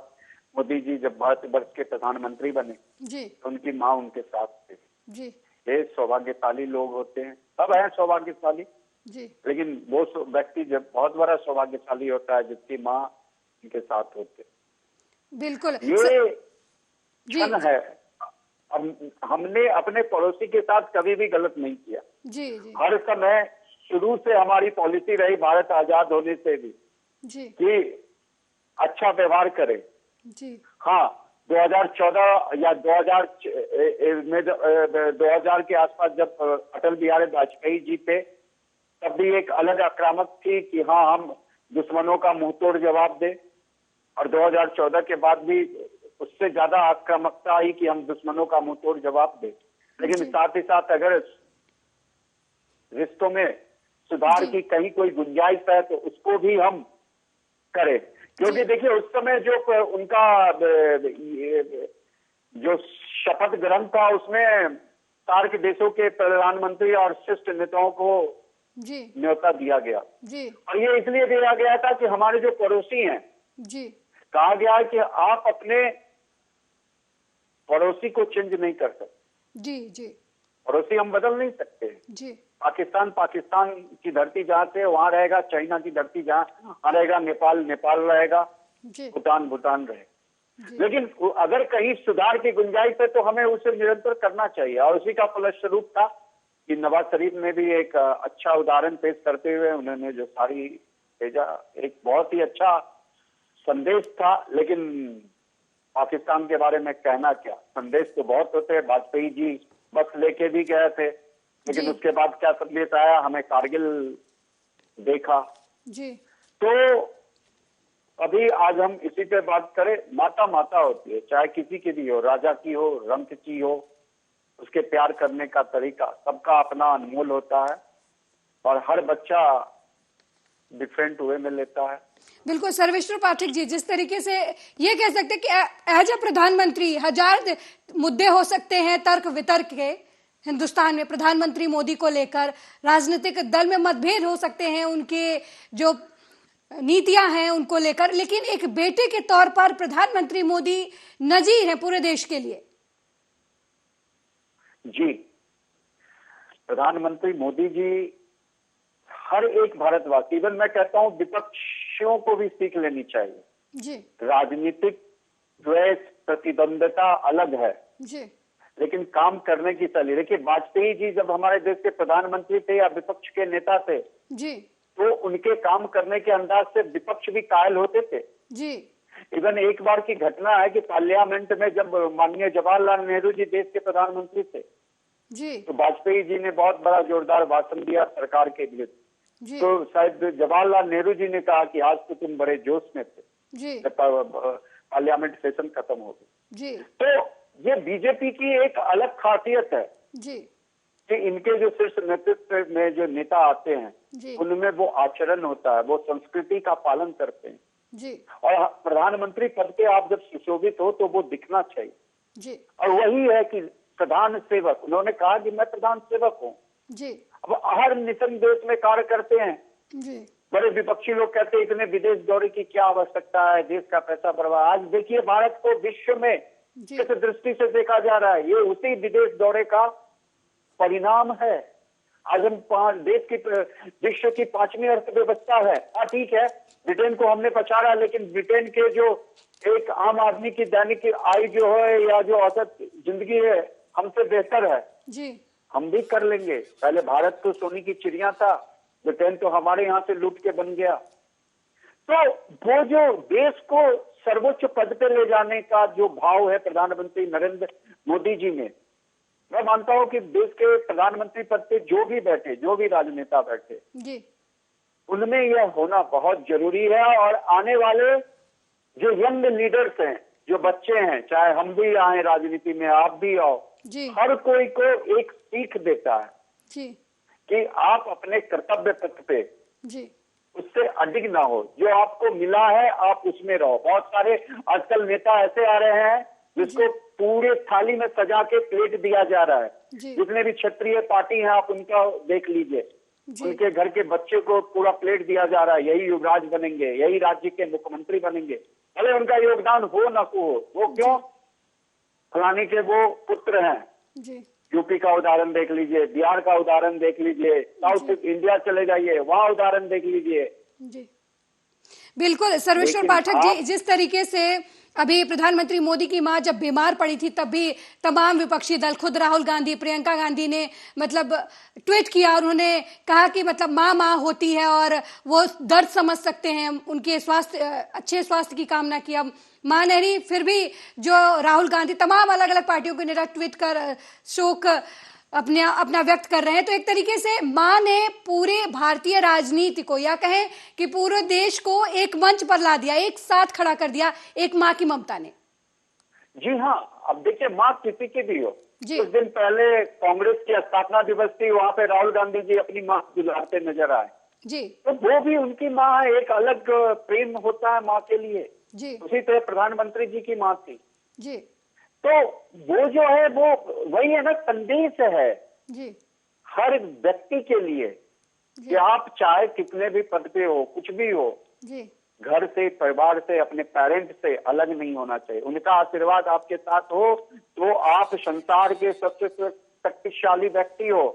मोदी जी जब भारतवर्ष के प्रधानमंत्री बने जी तो उनकी माँ उनके साथ थी। जी ये सौभाग्यशाली लोग होते हैं, सब हैं सौभाग्यशाली, जी लेकिन वो व्यक्ति जब बहुत बड़ा सौभाग्यशाली होता है जिसकी माँ उनके साथ होते। बिल्कुल ये जी क्षण है। हमने अपने पड़ोसी के साथ कभी भी गलत नहीं किया। जी जी हर समय शुरू से हमारी पॉलिसी रही, भारत आजाद होने से भी, जी कि अच्छा व्यवहार करें। जी हाँ, 2014 या 2000 के आसपास जब अटल बिहारी वाजपेयी जी थे, तब भी एक अलग आक्रामक थी कि हाँ हम दुश्मनों का मुंहतोड़ जवाब दें, और 2014 के बाद भी उससे ज्यादा आक्रामकता आई कि हम दुश्मनों का मुंहतोड़ जवाब दें। लेकिन साथ ही साथ अगर रिश्तों में सुधार की कहीं कोई गुंजाइश है तो उसको भी हम करें। क्योंकि देखिए उस समय जो उनका जो शपथ ग्रहण था उसमें सार्क देशों के प्रधानमंत्री और शीर्ष नेताओं को जी न्योता दिया गया, जी और ये इसलिए दिया गया था कि हमारे जो पड़ोसी हैं, जी कहा गया है कि आप अपने पड़ोसी को चेंज नहीं कर सकते। जी जी पड़ोसी हम बदल नहीं सकते। जी पाकिस्तान की धरती जहाँ से वहां रहेगा, चाइना की धरती जहाँ रहेगा, नेपाल रहेगा, जी भूटान रहेगा। जी लेकिन अगर कहीं सुधार की गुंजाइश है तो हमें उसे निरंतर करना चाहिए, और उसी का फलस्वरूप था कि नवाज शरीफ ने भी एक अच्छा उदाहरण पेश करते हुए उन्होंने जो साड़ी भेजा, एक बहुत ही अच्छा संदेश था। लेकिन पाकिस्तान के बारे में कहना क्या, संदेश तो बहुत होते हैं। वाजपेयी जी बस लेके भी गए थे, लेकिन उसके बाद क्या संदेश आया, हमें कारगिल देखा। जी तो अभी आज हम इसी पे बात करें। माता माता होती है, चाहे किसी की भी हो, राजा की हो, रंक की हो, उसके प्यार करने का तरीका सबका अपना अनमोल होता है, और हर बच्चा डिफरेंट वे में लेता है। बिल्कुल सर्वेश्वर पाठक जी, जिस तरीके से ये कह सकते हैं कि एज ए प्रधानमंत्री हजार मुद्दे हो सकते हैं तर्क वितर्क के हिंदुस्तान में, प्रधानमंत्री मोदी को लेकर राजनीतिक दल में मतभेद हो सकते हैं, उनके जो नीतियां हैं उनको लेकर, लेकिन एक बेटे के तौर पर प्रधानमंत्री मोदी नजीर है पूरे देश के लिए। जी, प्रधानमंत्री मोदी जी हर एक भारतवासी, इवन मैं कहता हूं विपक्षियों को भी सीख लेनी चाहिए। जी राजनीतिक द्वेष प्रतिद्वंदता अलग है, जी लेकिन काम करने की शैली। देखिए वाजपेयी जी जब हमारे देश के प्रधानमंत्री थे या विपक्ष के नेता थे, जी तो उनके काम करने के अंदाज से विपक्ष भी कायल होते थे। जी इवन एक बार की घटना है कि पार्लियामेंट में जब माननीय जवाहरलाल नेहरू जी देश के प्रधानमंत्री थे, जी तो वाजपेयी जी ने बहुत बड़ा जोरदार भाषण दिया सरकार के विरुद्ध। जी तो शायद जवाहरलाल नेहरू जी ने कहा कि आज तो तुम बड़े जोश में थे जी जब पार्लियामेंट सेशन खत्म हो गई। जी तो ये बीजेपी की एक अलग खासियत है जी कि इनके जो शीर्ष नेतृत्व में जो नेता आते हैं जी उनमें वो आचरण होता है, वो संस्कृति का पालन करते हैं। जी और प्रधानमंत्री पद पे आप जब सुशोभित हो तो वो दिखना चाहिए। जी और वही है कि प्रधान सेवक, उन्होंने कहा कि मैं प्रधान सेवक हूँ। जी अब हर मिशन देश में कार्य करते हैं। जी बड़े विपक्षी लोग कहते हैं इतने विदेश दौरे की क्या आवश्यकता है, देश का पैसा बर्बाद। आज देखिए भारत को विश्व में जी किस दृष्टि से देखा जा रहा है, ये उसी विदेश दौरे का परिणाम है। आज हम देश की विश्व की 5वीं अर्थव्यवस्था है। हाँ ठीक है, ब्रिटेन को हमने पछाड़ा, लेकिन ब्रिटेन के जो एक आम आदमी की दैनिक आय जो है या जो औसत जिंदगी है हमसे बेहतर है। जी हम भी कर लेंगे। पहले भारत तो सोने की चिड़िया था, ब्रिटेन तो हमारे यहाँ से लूट के बन गया। तो वो जो देश को सर्वोच्च पद पे ले जाने का जो भाव है प्रधानमंत्री नरेंद्र मोदी जी में, मैं मानता हूं कि देश के प्रधानमंत्री पद पे जो भी बैठे, जो भी राजनेता बैठे, जी उनमें यह होना बहुत जरूरी है। और आने वाले जो यंग लीडर्स हैं, जो बच्चे हैं, चाहे हम भी आए राजनीति में, आप भी आओ, जी हर कोई को एक सीख देता है जी कि आप अपने कर्तव्य पथ पे जी उससे अडिग ना हो। जो आपको मिला है आप उसमें रहो। बहुत सारे आजकल नेता ऐसे आ रहे हैं जिसको पूरे थाली में सजा के प्लेट दिया जा रहा है। जी जितने भी क्षत्रिय पार्टी हैं आप उनका देख लीजिए, जी उनके घर के बच्चे को पूरा प्लेट दिया जा रहा है, यही युवराज बनेंगे, यही राज्य के मुख्यमंत्री बनेंगे। भले उनका योगदान हो न हो, वो क्यों, फलाने के वो पुत्र हैं। जी यूपी का उदाहरण देख लीजिए, बिहार का उदाहरण देख लीजिए, साउथ इंडिया चले जाइए, वहां उदाहरण देख लीजिए। जी बिल्कुल सर्वेश्वर लेकिन पाठक जी, आप- जिस तरीके से अभी प्रधानमंत्री मोदी की मां जब बीमार पड़ी थी तब भी तमाम विपक्षी दल, खुद राहुल गांधी, प्रियंका गांधी ने मतलब ट्वीट किया और उन्होंने कहा कि मतलब माँ माँ होती है और वो दर्द समझ सकते हैं, उनके अच्छे स्वास्थ्य की कामना की। अब मां नहीं, फिर भी जो राहुल गांधी तमाम अलग अलग पार्टियों के नेता ट्वीट कर शोक अपना व्यक्त कर रहे हैं। तो एक तरीके से मां ने पूरे भारतीय राजनीति को या कहें कि पूरे देश को एक मंच पर ला दिया, एक साथ खड़ा कर दिया एक मां की ममता ने। जी हाँ, अब देखिए माँ किसी की भी हो। जी। कुछ दिन पहले कांग्रेस की स्थापना दिवस थी, वहाँ पे राहुल गांधी जी अपनी माँ गुजारते नजर आए। जी तो वो भी उनकी माँ है, एक अलग प्रेम होता है माँ के लिए। जी उसी तरह प्रधानमंत्री जी की माँ थी। जी तो वो जो है वो वही है ना, संदेश है जी हर व्यक्ति के लिए कि आप चाहे कितने भी पद पे हो, कुछ भी हो, जी घर से, परिवार से, अपने पेरेंट्स से अलग नहीं होना चाहिए। उनका आशीर्वाद आपके साथ हो तो आप संसार के सबसे शक्तिशाली व्यक्ति हो।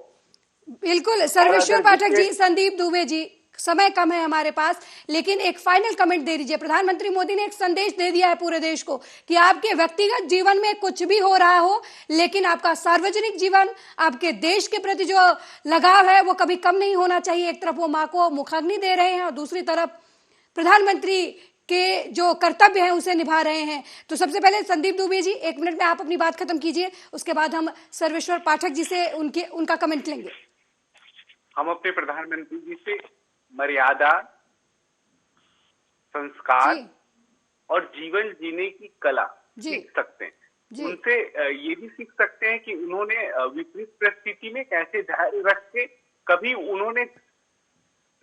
बिल्कुल सर्वेश्वर अगर पाठक जी, जिसके- संदीप दुबे जी, समय कम है हमारे पास, लेकिन एक फाइनल कमेंट दे दीजिए। प्रधानमंत्री मोदी ने एक संदेश दे दिया है पूरे देश को कि आपके व्यक्तिगत जीवन में कुछ भी हो रहा हो, लेकिन आपका सार्वजनिक जीवन, आपके देश के प्रति जो लगाव है वो कभी कम नहीं होना चाहिए। एक तरफ वो मां को मुखाग्नि दे रहे हैं और दूसरी तरफ प्रधानमंत्री के जो कर्तव्य हैं उसे निभा रहे हैं। तो सबसे पहले संदीप दुबे जी, 1 मिनट में आप अपनी बात खत्म कीजिए, उसके बाद हम सर्वेश्वर पाठक जी से उनका कमेंट लेंगे। हम अपने प्रधानमंत्री जी से मर्यादा, संस्कार जी और जीवन जीने की कला जी। सीख सकते हैं। जी। उनसे ये भी सीख सकते हैं कि उन्होंने विपरीत परिस्थिति में कैसे धैर्य रख के, कभी उन्होंने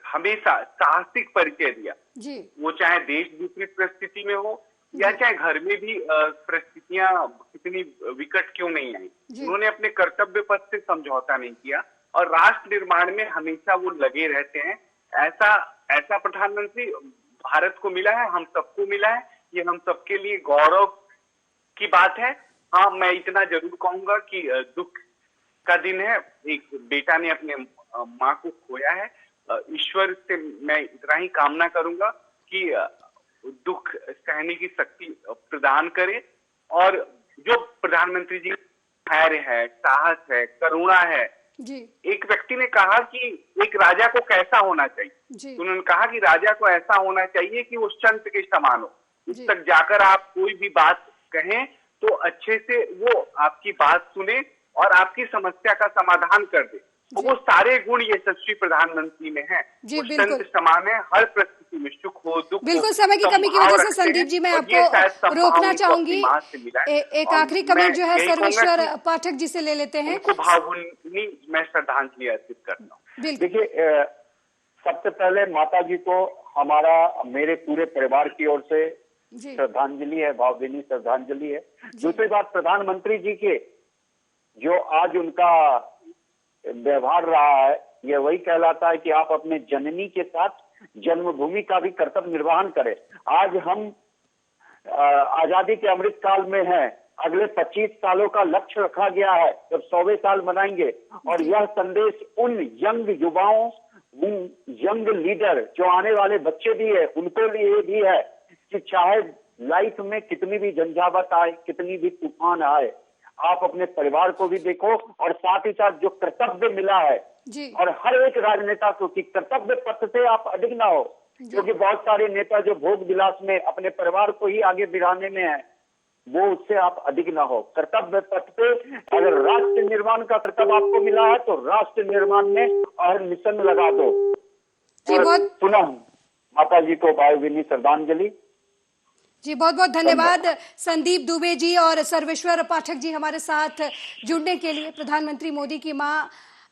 हमेशा साहसिक परिचय दिया। जी वो चाहे देश विपरीत परिस्थिति में हो या चाहे घर में भी परिस्थितियां कितनी विकट क्यों नहीं आई, जी। उन्होंने अपने कर्तव्य पथ से समझौता नहीं किया और राष्ट्र निर्माण में हमेशा वो लगे रहते हैं। ऐसा प्रधानमंत्री भारत को मिला है, हम सबको मिला है। ये हम सबके लिए गौरव की बात है। हाँ, मैं इतना जरूर कहूंगा कि दुख का दिन है, एक बेटा ने अपने माँ को खोया है। ईश्वर से मैं इतना ही कामना करूंगा कि दुख सहने की शक्ति प्रदान करे और जो प्रधानमंत्री जी धैर्य है, साहस है, करुणा है। जी एक व्यक्ति ने कहा कि एक राजा को कैसा होना चाहिए, जी तो उन्होंने कहा कि राजा को ऐसा होना चाहिए कि वो संत के समान हो। उस जी। तक जाकर आप कोई भी बात कहें तो अच्छे से वो आपकी बात सुने और आपकी समस्या का समाधान कर दे। तो वो सारे गुण यशस्वी प्रधानमंत्री में हैं। जी, वो बिल्कुल। संत समान है, हर परिस्थिति में सुख हो, दुख हो, बिल्कुल, समय की कमी की संभाव वजह से रखते हैं संदीप जी मैं और ये शायद आपको संभाव रोकना उनको चाहूंगी। अपनी माँ से मिला है। एक और आखिरी कमेंट मैं जो है यही कहूंगा सर्वेश्वर कि पाठक जी से ले लेते हैं। उनको भावभीनी मैं श्रद्धांजलि अर्पित करता हूँ। बिल्कुल देखिए, सबसे पहले माता जी को मेरे पूरे परिवार की ओर से जी श्रद्धांजलि है, भावभीनी श्रद्धांजलि है। दूसरी बात, प्रधानमंत्री जी के जो आज उनका व्यवहार रहा है, यह वही कहलाता है कि आप अपने जननी के साथ जन्मभूमि का भी कर्तव्य निर्वहन करें। आज हम आजादी के अमृत काल में हैं। अगले 25 सालों का लक्ष्य रखा गया है, जब 100वें साल मनाएंगे। और यह संदेश उन यंग युवाओं, उन यंग लीडर जो आने वाले बच्चे भी है, उनको लिए भी है कि चाहे लाइफ में कितनी भी झंझावत आए, कितनी भी तूफान आए, आप अपने परिवार को भी देखो और साथ ही साथ जो कर्तव्य मिला है जी और हर एक राजनेता को कि कर्तव्य पथ से आप अडिग ना हो। क्योंकि बहुत सारे नेता जो भोग विलास में अपने परिवार को ही आगे बढ़ाने में है, वो उससे आप अडिग ना हो। कर्तव्य पथ पे अगर राष्ट्र निर्माण का कर्तव्य आपको मिला है तो राष्ट्र निर्माण में और मिशन लगा दो। जी, और बहुत पुनः माता जी को भावभीनी श्रद्धांजलि। जी, बहुत बहुत धन्यवाद संदीप दुबे जी और सर्वेश्वर पाठक जी हमारे साथ जुड़ने के लिए। प्रधानमंत्री मोदी की मां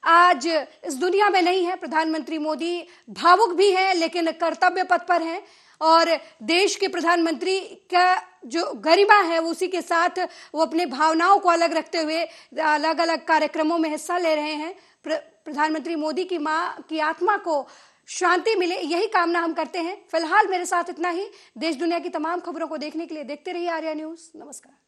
आज इस दुनिया में नहीं है। प्रधानमंत्री मोदी भावुक भी हैं लेकिन कर्तव्य पथ पर हैं और देश के प्रधानमंत्री का जो गरिमा है वो उसी के साथ वो अपने भावनाओं को अलग रखते हुए अलग अलग कार्यक्रमों में हिस्सा ले रहे हैं। प्रधानमंत्री मोदी की मां की आत्मा को शांति मिले, यही कामना हम करते हैं। फिलहाल मेरे साथ इतना ही। देश दुनिया की तमाम खबरों को देखने के लिए देखते रहिए आर्या न्यूज। नमस्कार।